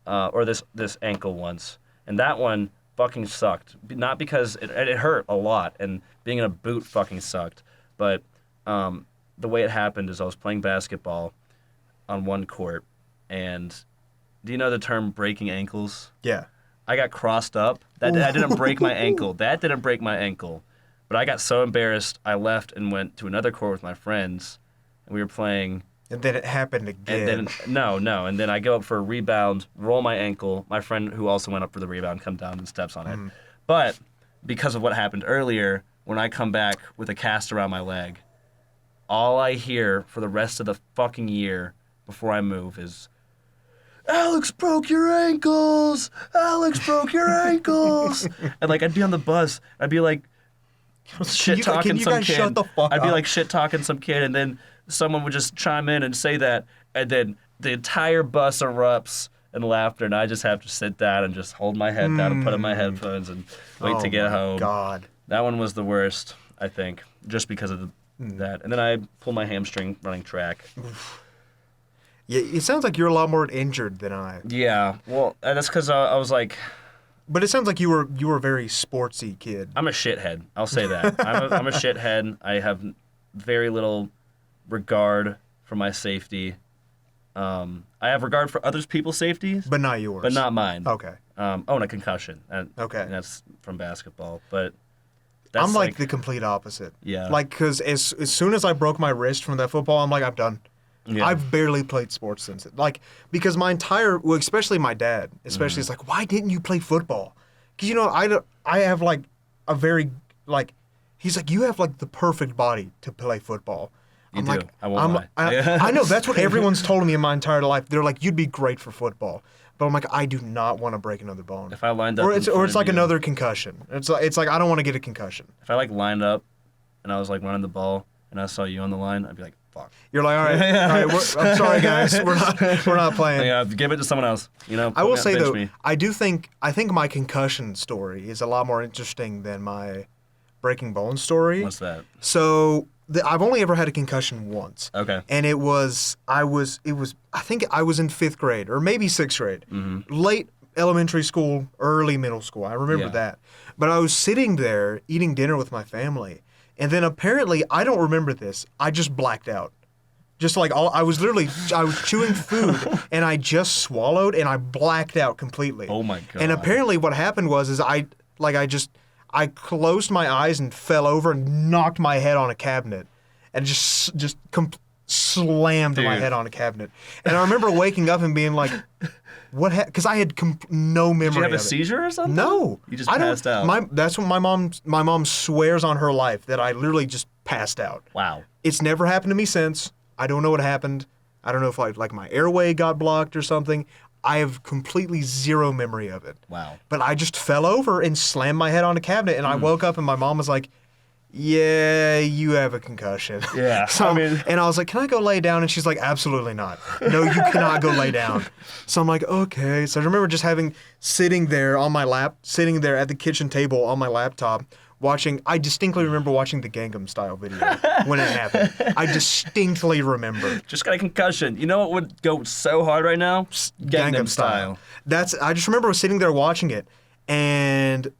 or this ankle once. And that one fucking sucked. Not because it hurt a lot, and being in a boot fucking sucked, but the way it happened is I was playing basketball on one court, and do you know the term breaking ankles? Yeah. I got crossed up. That didn't break my ankle. That didn't break my ankle. But I got so embarrassed, I left and went to another court with my friends, and we were playing. And then it happened again. And then, no. And then I go up for a rebound, roll my ankle. My friend who also went up for the rebound comes down and steps on it. But because of what happened earlier, when I come back with a cast around my leg, all I hear for the rest of the fucking year before I move is, Alex broke your ankles! Alex broke your ankles! And like, I'd be on the bus, I'd be like, shit-talking some kid. Shut the fuck I'd be like shit-talking some kid, and then someone would just chime in and say that, and then the entire bus erupts in laughter, and I just have to sit down and just hold my head down and put in my headphones and wait to get home. God. That one was the worst, I think, just because of that. And then I pulled my hamstring running track. Yeah, it sounds like you're a lot more injured than I. Yeah, well, that's because I was like. But it sounds like you were a very sportsy kid. I'm a shithead. I'll say that. I'm a shithead. I have very little regard for my safety. I have regard for others people's safety, but not yours. But not mine. Okay. And a concussion. Okay. And that's from basketball, but. I'm like the complete opposite. Yeah. Like, because as soon as I broke my wrist from that football, I'm like, I'm done. Yeah. I've barely played sports since it. Like, because especially my dad, is like, why didn't you play football? Because, I have like a very, like, he's like, you have like the perfect body to play football. I'm do. like, I won't lie. I know, that's what everyone's told me in my entire life. They're like, you'd be great for football. But I'm like, I do not want to break another bone. If I lined up, or it's like another concussion. It's like I don't want to get a concussion. If I like lined up, and I was like running the ball, and I saw you on the line, I'd be like, fuck. You're like, all right, I'm sorry guys, we're not playing. Yeah, give it to someone else. You know. I will say though, I think my concussion story is a lot more interesting than my breaking bone story. What's that? So I've only ever had a concussion once. Okay. And I think I was in 5th grade or maybe 6th grade. Mm-hmm. Late elementary school, early middle school. I remember that. But I was sitting there eating dinner with my family. And then apparently, I don't remember this. I just blacked out. Just like I was chewing food and I just swallowed and I blacked out completely. Oh my God. And apparently what happened was I closed my eyes and fell over and knocked my head on a cabinet and slammed my head on a cabinet. And I remember waking up and being like, what? Because I had no memory of it. Did you have a seizure or something? No. You just passed out. That's what my mom swears on her life that I literally just passed out. Wow. It's never happened to me since. I don't know what happened. I don't know if like my airway got blocked or something. I have completely zero memory of it. Wow. But I just fell over and slammed my head on a cabinet, and I woke up and my mom was like, yeah, you have a concussion. Yeah. And I was like, can I go lay down? And she's like, absolutely not. No, you cannot go lay down. So I'm like, okay. So I remember just sitting there at the kitchen table on my laptop, I distinctly remember watching the Gangnam Style video when it happened. I distinctly remember. Just got a concussion. You know what would go so hard right now? Gangnam Style. I just remember sitting there watching it, and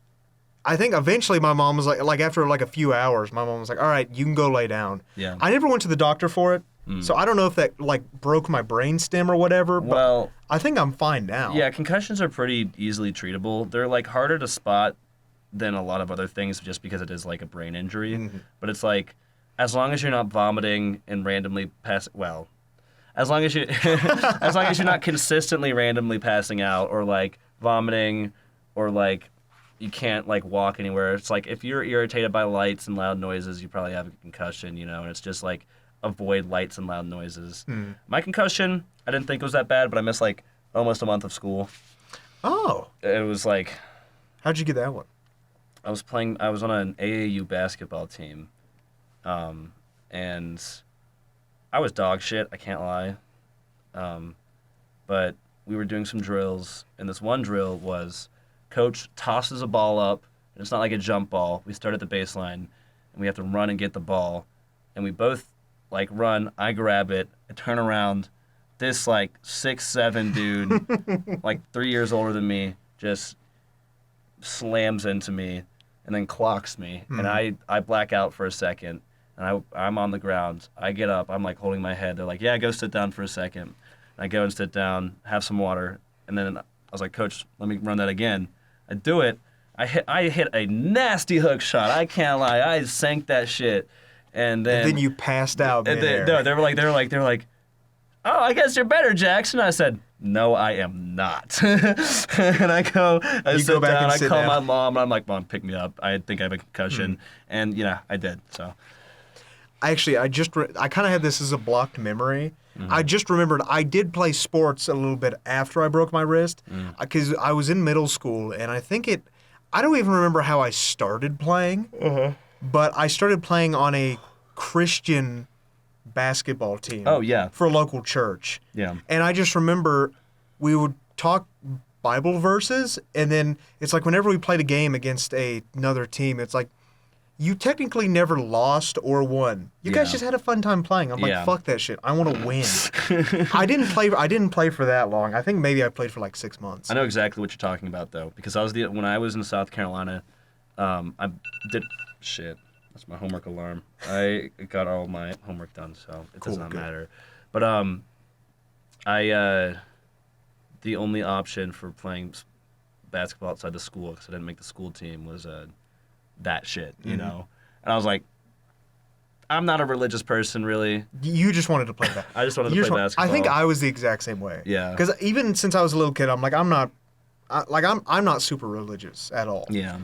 I think eventually my mom was like after like a few hours, my mom was like, all right, you can go lay down. Yeah. I never went to the doctor for it, so I don't know if that like broke my brain stem or whatever, but I think I'm fine now. Yeah, concussions are pretty easily treatable. They're like harder to spot than a lot of other things just because it is like a brain injury. Mm-hmm. But it's like, as long as you're not vomiting and randomly as long as you're not consistently randomly passing out or like vomiting or like you can't like walk anywhere. It's like if you're irritated by lights and loud noises, you probably have a concussion, you know, and it's just like avoid lights and loud noises. Mm. My concussion, I didn't think it was that bad, but I missed like almost a month of school. Oh. It was like... How'd you get that one? I was on an AAU basketball team, and I was dog shit, I can't lie. But we were doing some drills, and this one drill was coach tosses a ball up, and it's not like a jump ball. We start at the baseline, and we have to run and get the ball. And we both, like, run, I grab it, I turn around, this, like, 6'7" dude, like 3 years older than me, just slams into me and then clocks me. And I black out for a second, and I'm on the ground. I get up, I'm, like, holding my head. They're like, yeah, go sit down for a second. And I go and sit down, have some water, and then I was like, Coach, let me run that again. I do it. I hit a nasty hook shot. I can't lie. I sank that shit. And then you passed out. And they were like, oh, I guess you're better, Jackson. I said, no, I am not. And I sit down. I call my mom, and I'm like, Mom, pick me up. I think I have a concussion. And yeah, I did. So. Actually, I kind of had this as a blocked memory. Mm-hmm. I just remembered I did play sports a little bit after I broke my wrist because I was in middle school, and I don't even remember how I started playing, but I started playing on a Christian basketball team. Oh, yeah. For a local church. Yeah. And I just remember we would talk Bible verses, and then it's like whenever we played a game against another team, it's like, you technically never lost or won. You guys just had a fun time playing. I'm like, fuck that shit. I want to win. I didn't play for that long. I think maybe I played for like 6 months. I know exactly what you're talking about though, because when I was in South Carolina, I did shit. That's my homework alarm. I got all my homework done, so it does not matter. But the only option for playing basketball outside the school, because I didn't make the school team, was that shit, you know? And I was like, I'm not a religious person, really. You just wanted to play that. I just wanted to play basketball. I think I was the exact same way. Yeah. Because even since I was a little kid, I'm like, I'm not super religious at all. Yeah.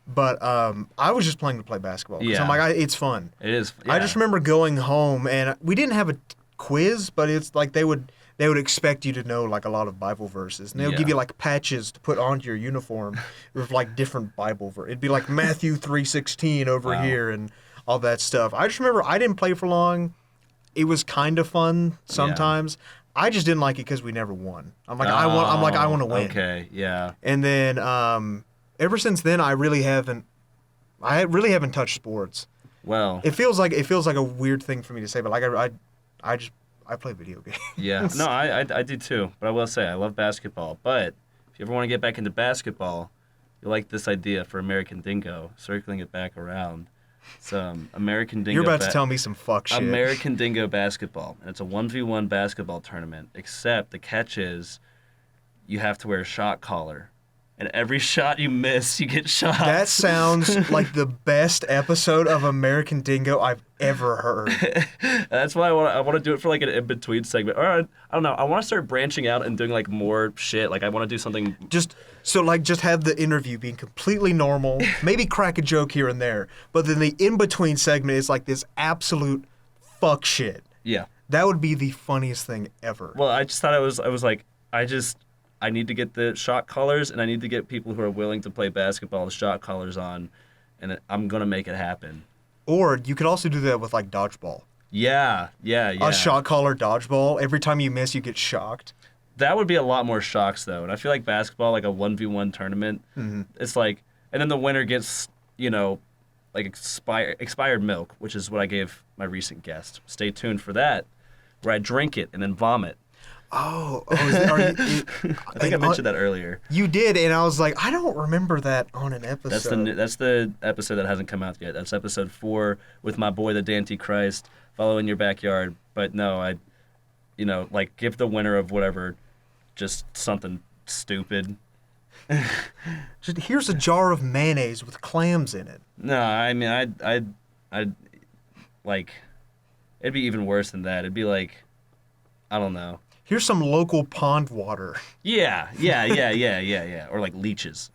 But I was just playing to play basketball. 'Cause I'm like, it's fun. It is. Yeah. I just remember going home, and we didn't have a quiz, but it's like they would expect you to know like a lot of Bible verses, and they would give you like patches to put onto your uniform with like different Bible verses. It'd be like Matthew 3:16 over here and all that stuff. I just remember I didn't play for long. It was kind of fun sometimes. I just didn't like it because we never won. I want to win. Okay, yeah. And then ever since then, I really haven't touched sports. Well, it feels like a weird thing for me to say, but like I play video games. Yeah, no, I do too. But I will say I love basketball. But if you ever want to get back into basketball, you like this idea for American Dingo, circling it back around. It's American Dingo. You're about to tell me some fuck shit. American Dingo basketball, and it's a 1v1 basketball tournament. Except the catch is, you have to wear a shot collar. And every shot you miss, you get shot. That sounds like the best episode of American Dingo I've ever heard. That's why I want to do it for like an in-between segment. Or I don't know. I want to start branching out and doing like more shit. Like I want to do something. Just have the interview being completely normal. Maybe crack a joke here and there. But then the in-between segment is like this absolute fuck shit. Yeah. That would be the funniest thing ever. Well, I just thought I was like, I need to get the shot collars, and I need to get people who are willing to play basketball the shot collars on, and I'm going to make it happen. Or you could also do that with, like, dodgeball. Yeah. A shot collar dodgeball. Every time you miss, you get shocked. That would be a lot more shocks, though. And I feel like basketball, like a 1v1 tournament, it's like, and then the winner gets, like expired milk, which is what I gave my recent guest. Stay tuned for that, where I drink it and then vomit. I think I mentioned that earlier. You did, and I was like, I don't remember that on an episode. That's the episode that hasn't come out yet. That's episode 4 with my boy, the Dantichrist, Follow in Your Backyard. But no, like give the winner of whatever just something stupid. Just, here's a jar of mayonnaise with clams in it. No, I mean, I'd like, it'd be even worse than that. It'd be like, I don't know. Here's some local pond water. Yeah. Or like leeches,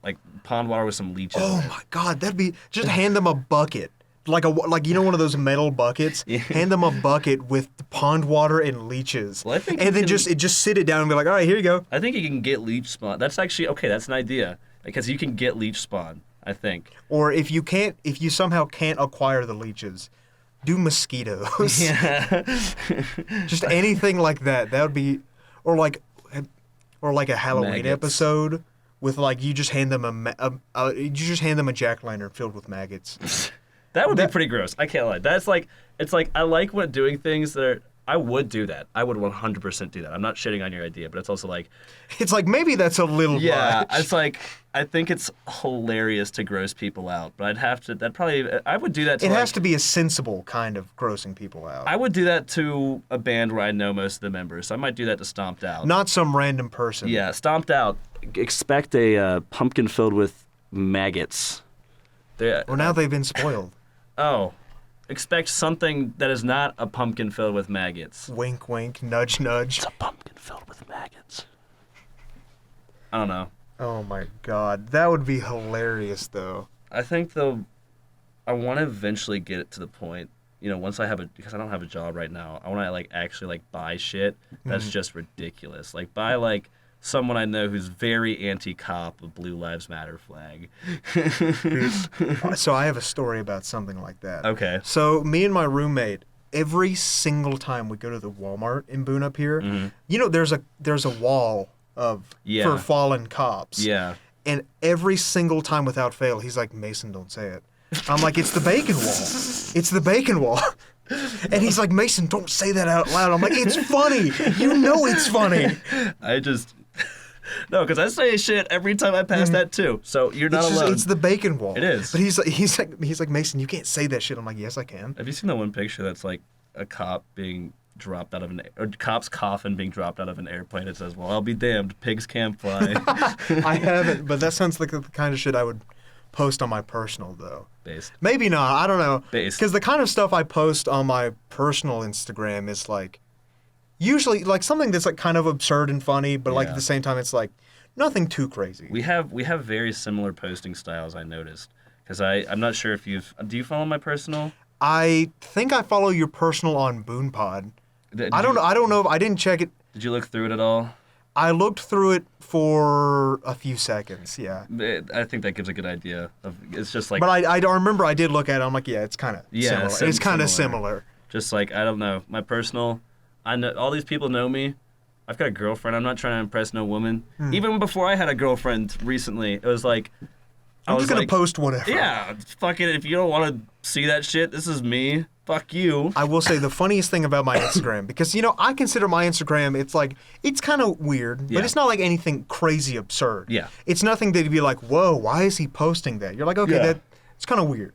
like pond water with some leeches. Oh my God, that'd be just hand them a bucket, like one of those metal buckets. Yeah. Hand them a bucket with the pond water and leeches. Well, and then just sit it down and be like, all right, here you go. I think you can get leech spawn. That's actually okay. That's an idea because you can get leech spawn. I think. Or if you somehow can't acquire the leeches, do mosquitoes. Yeah. Just anything like that. That would be, or like a Halloween episode with like you just hand them a jack-o'-lantern filled with maggots. That would be pretty gross. I can't lie. That's like it's like I like doing things that are. I would do that. I would 100% do that. I'm not shitting on your idea, but it's also like... It's like, maybe that's a little much. Yeah, it's like, I think it's hilarious to gross people out, but I would do that to It has to be a sensible kind of grossing people out. I would do that to a band where I know most of the members, so I might do that to Stomped Out. Not some random person. Yeah, Stomped Out. Expect a pumpkin filled with maggots. Well, now they've been spoiled. Oh. Expect something that is not a pumpkin filled with maggots. Wink, wink, nudge, nudge. It's a pumpkin filled with maggots. I don't know. Oh my God, that would be hilarious, though. I think I want to eventually get it to the point, once because I don't have a job right now. I want to actually buy shit that's just ridiculous. Like buy someone I know who's very anti-cop, a Blue Lives Matter flag. So I have a story about something like that. Okay. So me and my roommate, every single time we go to the Walmart in Boone up here, there's a wall for fallen cops. Yeah. And every single time without fail, he's like, Mason, don't say it. I'm like, it's the bacon wall. It's the bacon wall. And he's like, Mason, don't say that out loud. I'm like, it's funny. You know it's funny. No, because I say shit every time I pass that too. So you're not alone. It's the bacon wall. It is. But he's like Mason, you can't say that shit. I'm like, yes, I can. Have you seen that one picture that's like a cop being dropped out of or cop's coffin being dropped out of an airplane? It says, "Well, I'll be damned, pigs can't fly." I haven't, but that sounds like the kind of shit I would post on my personal though. Based. Maybe not. I don't know. Based. Because the kind of stuff I post on my personal Instagram is like, Usually, like, something that's, like, kind of absurd and funny, but, like, Yeah. at the same time, it's, like, nothing too crazy. We have very similar posting styles, I noticed. Because I'm not sure if do you follow my personal? I think I follow your personal on BoonePod. Did I don't you- know. I don't know if I didn't check it. Did you look through it at all? I looked through it for a few seconds, yeah. I think that gives a good idea. It's just like... But I remember I did look at it. I'm like, yeah, it's kind of Yeah, similar. It's kind of similar. Just like, I don't know, my personal, I know all these people know me. I've got a girlfriend. I'm not trying to impress no woman. Even before I had a girlfriend recently, it was like, I'm just going to post whatever. Yeah, fuck it. If you don't want to see that shit, this is me. Fuck you. I will say the funniest thing about my Instagram, because, you know, I consider my Instagram, it's like, it's kind of weird, Yeah. but it's not like anything crazy absurd. Yeah. It's nothing that'd be like, whoa, why is he posting that? You're like, okay, Yeah. it's kind of weird.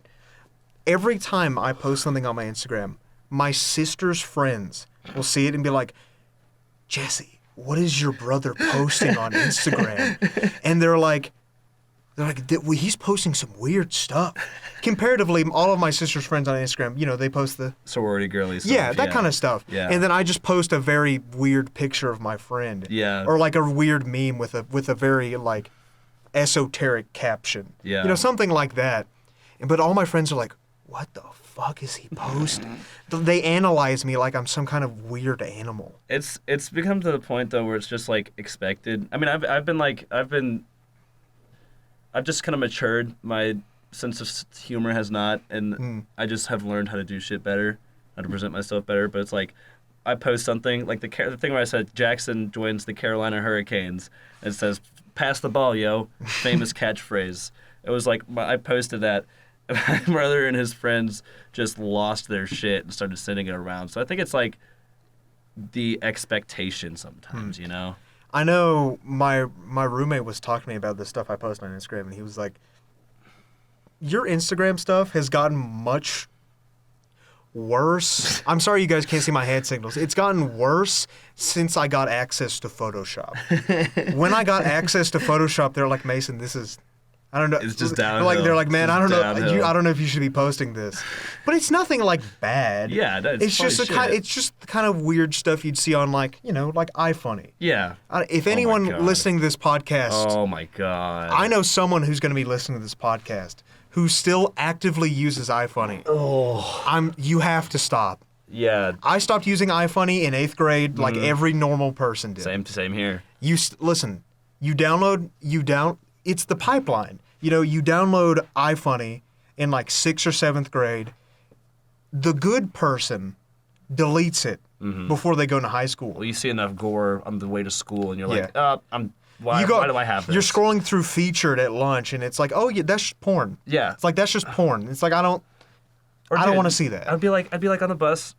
Every time I post something on my Instagram, my sister's friends will see it and be like, Jesse, what is your brother posting on Instagram? And they're like, he's posting some weird stuff. Comparatively, all of my sister's friends on Instagram, you know, they post the Sorority girly stuff. yeah, that kind of stuff. Yeah. And then I just post a very weird picture of my friend. Yeah. Or like a weird meme with a very like esoteric caption. Yeah. You know, something like that. But all my friends are like, what the fuck is he posting? They analyze me like I'm some kind of weird animal. It's become to the point though where it's just like expected. I mean, I've just kind of matured. My sense of humor has not, and I just have learned how to do shit better, how to present myself better. But it's like, I post something like the thing where I said Jackson joins the Carolina Hurricanes. And it says, "Pass the ball, yo," famous catchphrase. It was like I posted that. My brother and his friends just lost their shit and started sending it around. So I think it's like the expectation sometimes, you know. I know my roommate was talking to me about this stuff I post on Instagram, and he was like, your Instagram stuff has gotten much worse. I'm sorry you guys can't see my hand signals. It's gotten worse since I got access to Photoshop. When I got access to Photoshop, they're like, Mason, this is... I don't know. It's just downhill. They're like, man, I don't know. Downhill. I don't know if you should be posting this, but it's nothing like bad. Yeah, it's just it's just the kind of weird stuff you'd see on like like iFunny. Yeah. If anyone God. listening to this podcast, Oh my god. I know someone who's going to be listening to this podcast who still actively uses iFunny. Oh. You have to stop. Yeah. I stopped using iFunny in 8th grade, like every normal person did. Same here. Listen. It's the pipeline. You know, you download iFunny in like 6th or 7th grade. The good person deletes it before they go into high school. Well, you see enough gore on the way to school, and you're like, Yeah. why do I have this? You're scrolling through featured at lunch, and it's like, oh yeah, that's just porn. Yeah. It's like that's just porn. It's like I don't want to see that. I'd be like on the bus,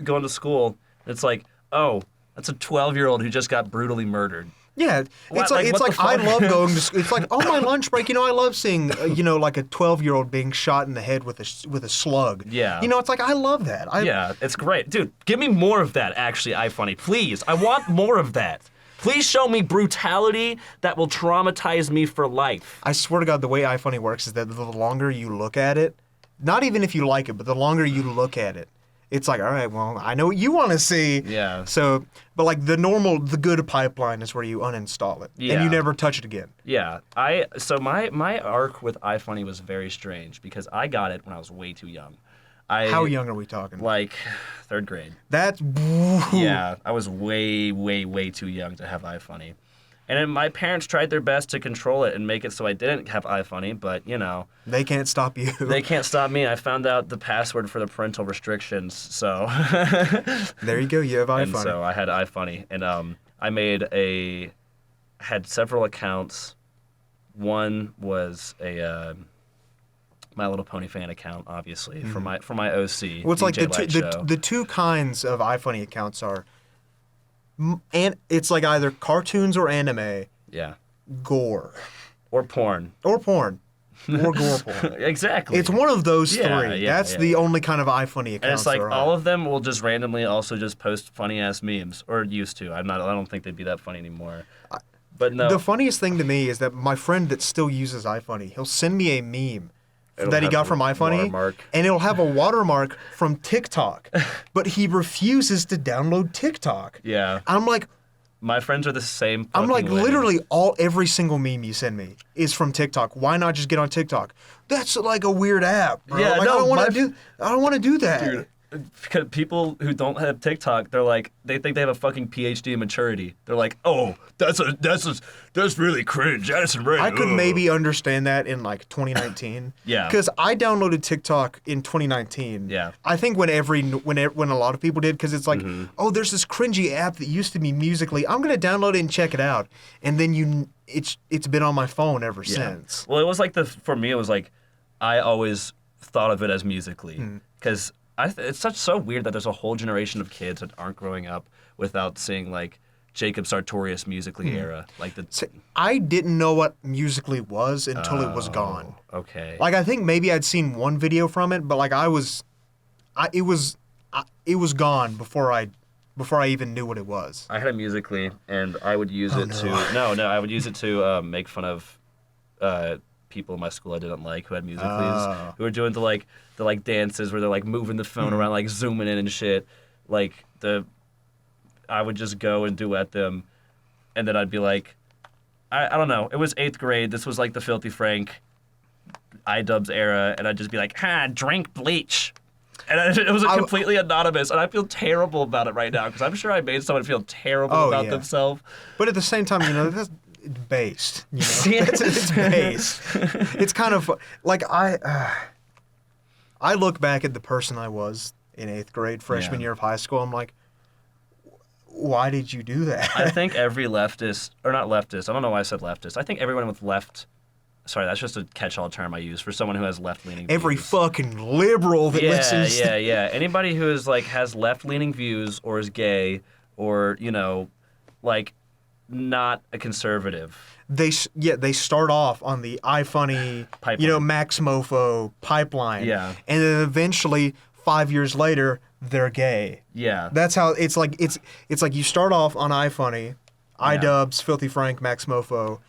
going to school. It's like, oh, that's a 12-year-old who just got brutally murdered. Yeah, What- it's what the like I fuck? love going to school. It's like on my lunch break, I love seeing like a 12-year-old being shot in the head with a slug. Yeah. It's like I love that. Yeah, it's great. Dude, give me more of that, actually, iFunny. Please. I want more of that. Please show me brutality that will traumatize me for life. I swear to God, the way iFunny works is that the longer you look at it, not even if you like it, but the longer you look at it, it's like, all right, well, I know what you want to see. Yeah. So, but like the good pipeline is where you uninstall it and Yeah. you never touch it again. Yeah, so my arc with iFunny was very strange because I got it when I was way too young. How young are we talking? Like 3rd grade. That's Yeah, I was way, way, way too young to have iFunny. And then my parents tried their best to control it and make it so I didn't have iFunny, but, They can't stop you. they can't stop me. I found out the password for the parental restrictions, so... There you go. You have And iFunny. so I had iFunny, and I had several accounts. One was a My Little Pony fan account, obviously, for my OC. Well, it's like DJ the two kinds of iFunny accounts are, and it's like either cartoons or anime, Yeah. gore, Or porn. or porn, or gore porn. Exactly. It's one of those Yeah, three. yeah, That's yeah. the only kind of iFunny accounts. And it's like there all are. of them will just randomly also just post funny ass memes, or used to. I don't think they'd be that funny anymore. But no. The funniest thing to me is that my friend that still uses iFunny, he'll send me a meme that he got from iFunny, watermark. and it'll have a watermark from TikTok, but he refuses to download TikTok. Yeah. I'm like, my friends are the same. I'm like, fucking way. literally every single meme you send me is from TikTok. Why not just get on TikTok? That's like a weird app, bro. Yeah, like, no, I don't want to do that. Dude, because people who don't have TikTok, they're like, they think they have a fucking PhD in maturity. They're like, oh, that's really cringe. Addison Rae. I could maybe understand that in like 2019. Yeah. Because I downloaded TikTok in 2019. Yeah. I think when a lot of people did, because it's like, oh, there's this cringy app that used to be Musically. I'm gonna download it and check it out, and then it's been on my phone ever since. Well, it was like for me, it was like, I always thought of it as Musically because. It's so weird that there's a whole generation of kids that aren't growing up without seeing like Jacob Sartorius Musically era. Like I didn't know what Musically was until it was gone. Okay. Like I think maybe I'd seen one video from it, but like it was gone before I even knew what it was. I had a Musically, and I would use it to I would use it to make fun of people in my school I didn't like who had Musicallys, who were doing the dances where they're like moving the phone around, like zooming in and shit. Like I would just go and duet them, and then I'd be like, I don't know. It was 8th grade. This was like the Filthy Frank, iDubbbz era, and I'd just be like, drink bleach. And it was completely anonymous, and I feel terrible about it right now because I'm sure I made someone feel terrible about themselves. But at the same time, that's it's based. It's based. It's kind of like I look back at the person I was in 8th grade, freshman year of high school. I'm like, why did you do that? I think every leftist, or not leftist, I don't know why I said leftist. I think everyone with sorry, that's just a catch-all term I use for someone who has left-leaning views. Every fucking liberal that listens. Yeah. Anybody who is like has left-leaning views or is gay or, like not a conservative. They start off on the iFunny, pipeline. Max Mofo pipeline. Yeah. And then eventually 5 years later they're gay. Yeah. That's how it's like you start off on iFunny, iDubbbz, Filthy Frank, Max Mofo.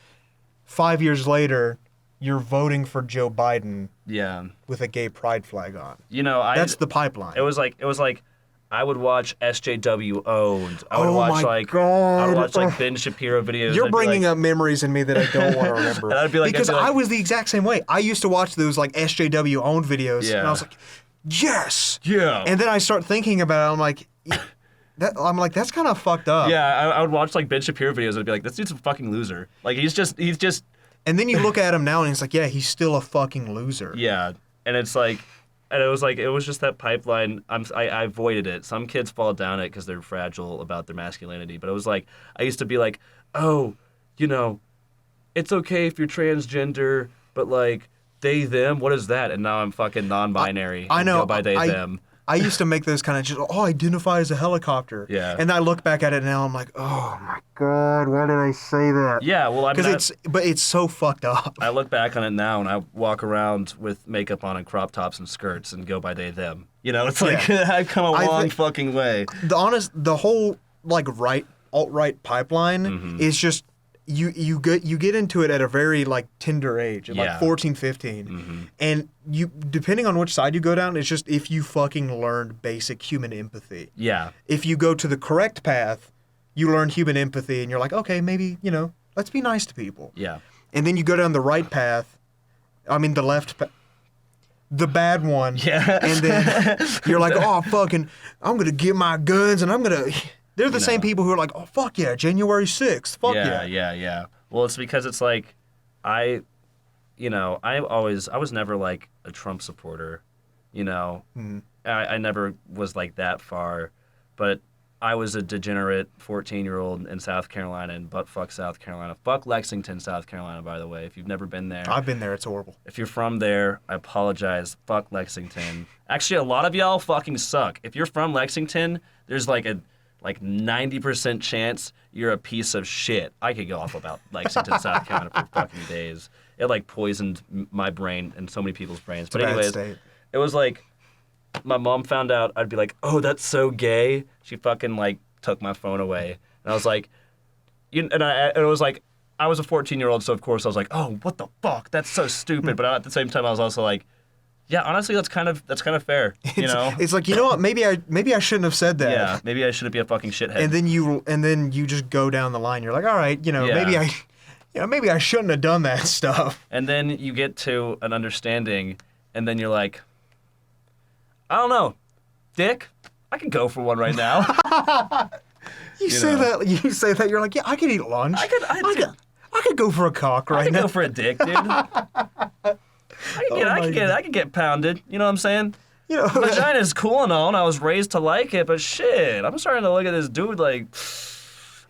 5 years later you're voting for Joe Biden. Yeah. With a gay pride flag on. That's the pipeline. It was like I would watch SJW Owned. I would watch Ben Shapiro videos. You're bringing up memories in me that I don't want to remember. And I'd be like, because I was the exact same way. I used to watch those like SJW Owned videos, and I was like, yes. Yeah. And then I start thinking about it. I'm like, that's kind of fucked up. Yeah, I would watch like Ben Shapiro videos and I'd be like, this dude's a fucking loser. Like he's just. And then you look at him now and it's like, yeah, he's still a fucking loser. Yeah, and it's like. And it was just that pipeline. I avoided it. Some kids fall down it because they're fragile about their masculinity. But it was like, I used to be like, oh, it's okay if you're transgender, but like, they, them, what is that? And now I'm fucking non-binary. I know. Go by they, them. I used to make those kind of just, identify as a helicopter. Yeah. And I look back at it now, I'm like, oh my God, why did I say that? Yeah, well, but it's so fucked up. I look back on it now and I walk around with makeup on and crop tops and skirts and go by they, them. It's like, I've come a long fucking way. The whole, like, alt-right pipeline is just, you get into it at a very like tender age, at like 14, 15. And you, depending on which side you go down, it's just if you fucking learned basic human empathy. Yeah. If you go to the correct path, you learn human empathy and you're like, okay, maybe, let's be nice to people. Yeah. And then you go down the right path, the left path, the bad one. Yeah. And then you're like, oh, fucking, I'm going to get my guns and I'm going to... They're the same people who are like, oh, fuck yeah, January 6th, fuck yeah. Yeah. Well, it's because it's like, I was never like a Trump supporter, I never was like that far, but I was a degenerate 14-year-old in South Carolina and butt-fuck South Carolina. Fuck Lexington, South Carolina, by the way, if you've never been there. I've been there, it's horrible. If you're from there, I apologize. Fuck Lexington. Actually, a lot of y'all fucking suck. If you're from Lexington, there's like a 90% chance you're a piece of shit. I could go off about Lexington, South Carolina for fucking days. It like poisoned my brain and so many people's brains. But anyways, it was like my mom found out. I'd be like, oh, that's so gay. She fucking like took my phone away. And I was like, and it was like, I was a 14-year-old, so of course I was like, oh, what the fuck? That's so stupid. But at the same time, I was also like, Yeah, honestly, that's kind of fair. You know, It's like, you know what? Maybe I shouldn't have said that. yeah, maybe I shouldn't be a fucking shithead. And then you just go down the line. You're like, all right, Yeah. maybe I shouldn't have done that stuff. And then you get to an understanding, and then you're like, I don't know, Dick, I could go for one right now. You say that. You're like, yeah, I could eat lunch. I could go for a cock right I could now. go for a dick, dude. I could get pounded. You know what I'm saying? Vagina's cool and all, and I was raised to like it, but shit, I'm starting to look at this dude like.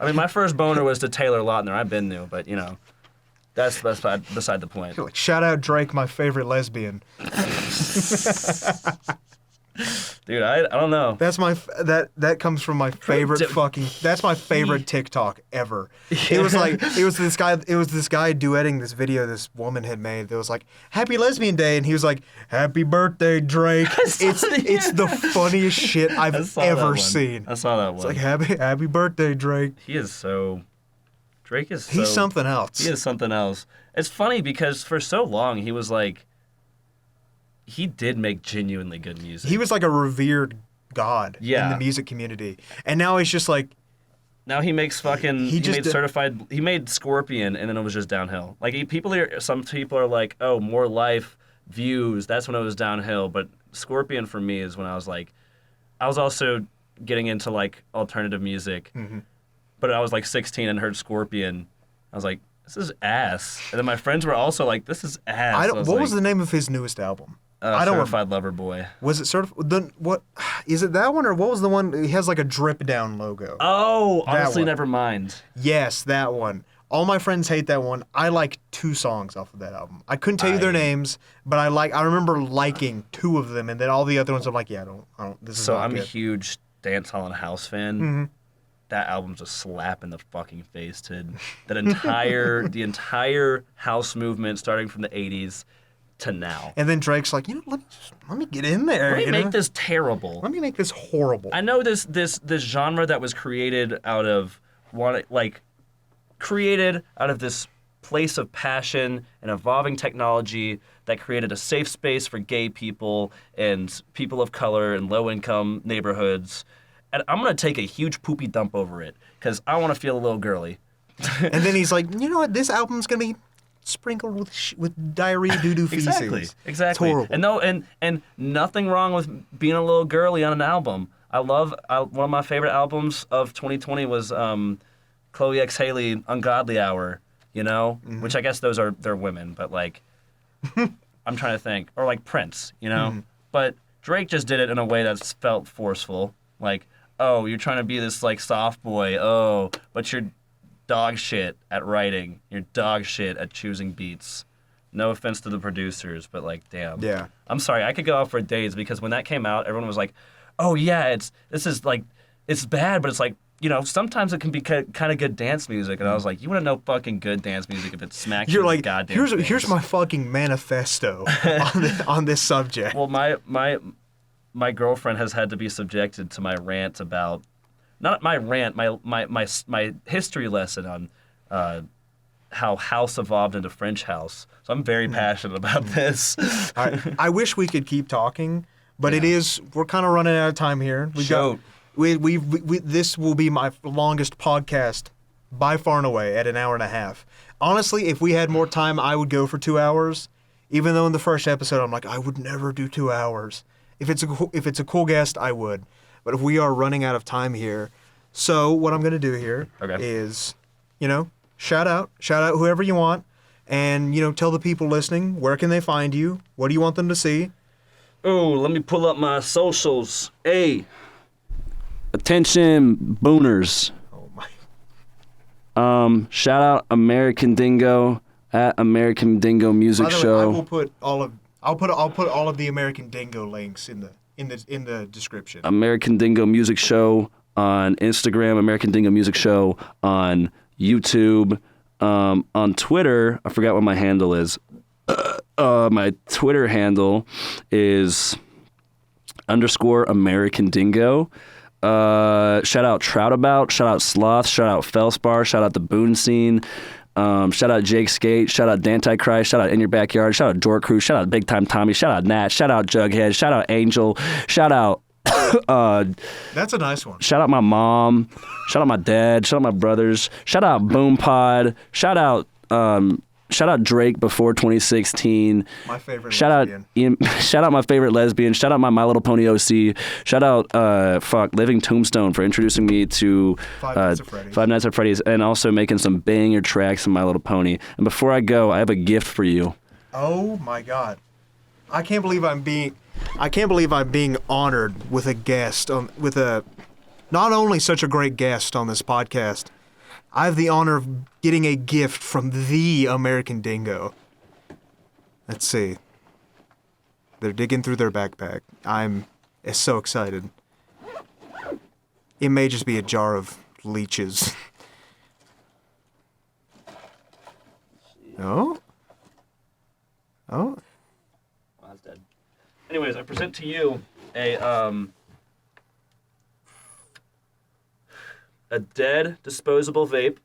I mean, my first boner was to Taylor Lautner. I've been new, but that's beside the point. Like, shout out Drake, my favorite lesbian. Dude, I don't know. That's that comes from my favorite that's my favorite TikTok ever. Yeah. It was this guy duetting this video this woman had made that was like, Happy Lesbian Day, and he was like, Happy birthday, Drake. It's the funniest shit I've ever seen. I saw that one. It's like happy birthday, Drake. Drake is He's something else. He is something else. It's funny because for so long he was like, he did make genuinely good music. He was like a revered god in the music community. And now he's just like... Now he makes fucking... He made Scorpion, and then it was just downhill. Like, some people are like, oh, more life, views, that's when it was downhill. But Scorpion for me is when I was like... I was also getting into, like, alternative music. Mm-hmm. But I was like 16 and heard Scorpion. I was like, this is ass. And then my friends were also like, this is ass. What was the name of his newest album? Certified Lover Boy. Was it what is it, that one, or what was the one? He has like a drip down logo. Oh, honestly, never mind. Yes, that one. All my friends hate that one. I like 2 songs off of that album. I couldn't tell you their names, but I remember liking 2 of them, and then all the other ones I'm like, yeah, I don't. This is so not I'm good. a huge dancehall and house fan. Mm-hmm. That album's a slap in the fucking face, dude. The entire house movement, starting from the '80s. To now. And then Drake's like, let me get in there. Let me make this terrible. Let me make this horrible. I know this genre that was created out of this place of passion and evolving technology that created a safe space for gay people and people of color in low-income neighborhoods. And I'm going to take a huge poopy dump over it because I want to feel a little girly. And then he's like, you know what? This album's going to be sprinkled with diarrhea doo-doo feces. Exactly. It's horrible. And nothing wrong with being a little girly on an album. One of my favorite albums of 2020 was Chloe X Haley, Ungodly Hour, mm-hmm. which I guess they're women, but like, I'm trying to think. Or like Prince, Mm-hmm. But Drake just did it in a way that felt forceful. Like, oh, you're trying to be this like soft boy, but you're dog shit at writing. You're dog shit at choosing beats. No offense to the producers, but like, damn. Yeah. I'm sorry. I could go out for days because when that came out, everyone was like, "Oh yeah, it's bad, but it's like, sometimes it can be kind of good dance music." And I was like, "You want to know fucking good dance music if it smacks you like goddamn here's my fucking manifesto on this subject." Well, my girlfriend has had to be subjected to my rant about. Not my rant, my history lesson on how house evolved into French house. So I'm very passionate about this. I wish we could keep talking, but we're kind of running out of time here. This will be my longest podcast by far and away at an hour and a half. Honestly, if we had more time, I would go for 2 hours. Even though in the first episode I'm like, I would never do 2 hours. If it's a cool guest, I would. But if we are running out of time here, so what I'm going to do here is, shout out whoever you want, and, tell the people listening, where can they find you? What do you want them to see? Oh, let me pull up my socials. Hey, attention, booners. Oh, my. Shout out American Dingo at American Dingo Music Show. I will put I'll put all of the American Dingo links in the description. American Dingo Music Show on Instagram, American Dingo Music Show on YouTube, on Twitter. I forgot what my handle is. My Twitter handle is _American Dingo. Shout out Troutabout. Shout out Sloth. Shout out Felspar. Shout out the Boone Scene. Shout out Jake Skate. Shout out Dantichrist. Shout out In Your Backyard. Shout out Dork Crew. Shout out Big Time Tommy. Shout out Nat. Shout out Jughead. Shout out Angel. Shout out. That's a nice one. Shout out my mom. Shout out my dad. Shout out my brothers. Shout out BoonePod. Shout out Drake before 2016. My favorite shout lesbian. Out Ian, shout out my favorite lesbian. Shout out my Little Pony OC. Shout out Living Tombstone for introducing me to Five Nights at Freddy's and also making some banger tracks in My Little Pony. And before I go, I have a gift for you. Oh my God. I can't believe I'm being honored with a guest not only such a great guest on this podcast. I have the honor of getting a gift from the American Dingo. Let's see. They're digging through their backpack. I'm so excited. It may just be a jar of leeches. Oh? Oh, that's dead. Anyways, I present to you a dead disposable vape.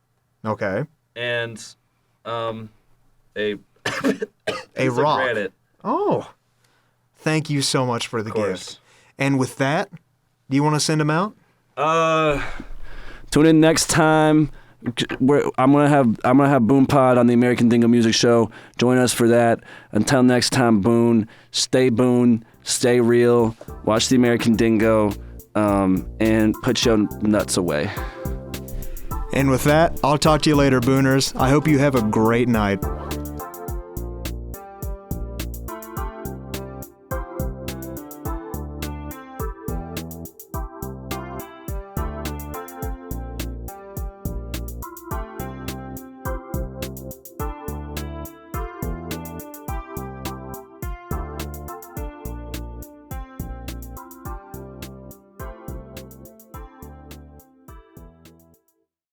Okay. And a A piece of rock. granite. Oh. Thank you so much for the Of course. gift. And with that, do you want to send them out? Tune in next time. I'm gonna have BoonePod on the American Dingo Music Show. Join us for that. Until next time, Boone. Stay real. Watch the American Dingo. And put your nuts away. And with that, I'll talk to you later, Booners. I hope you have a great night.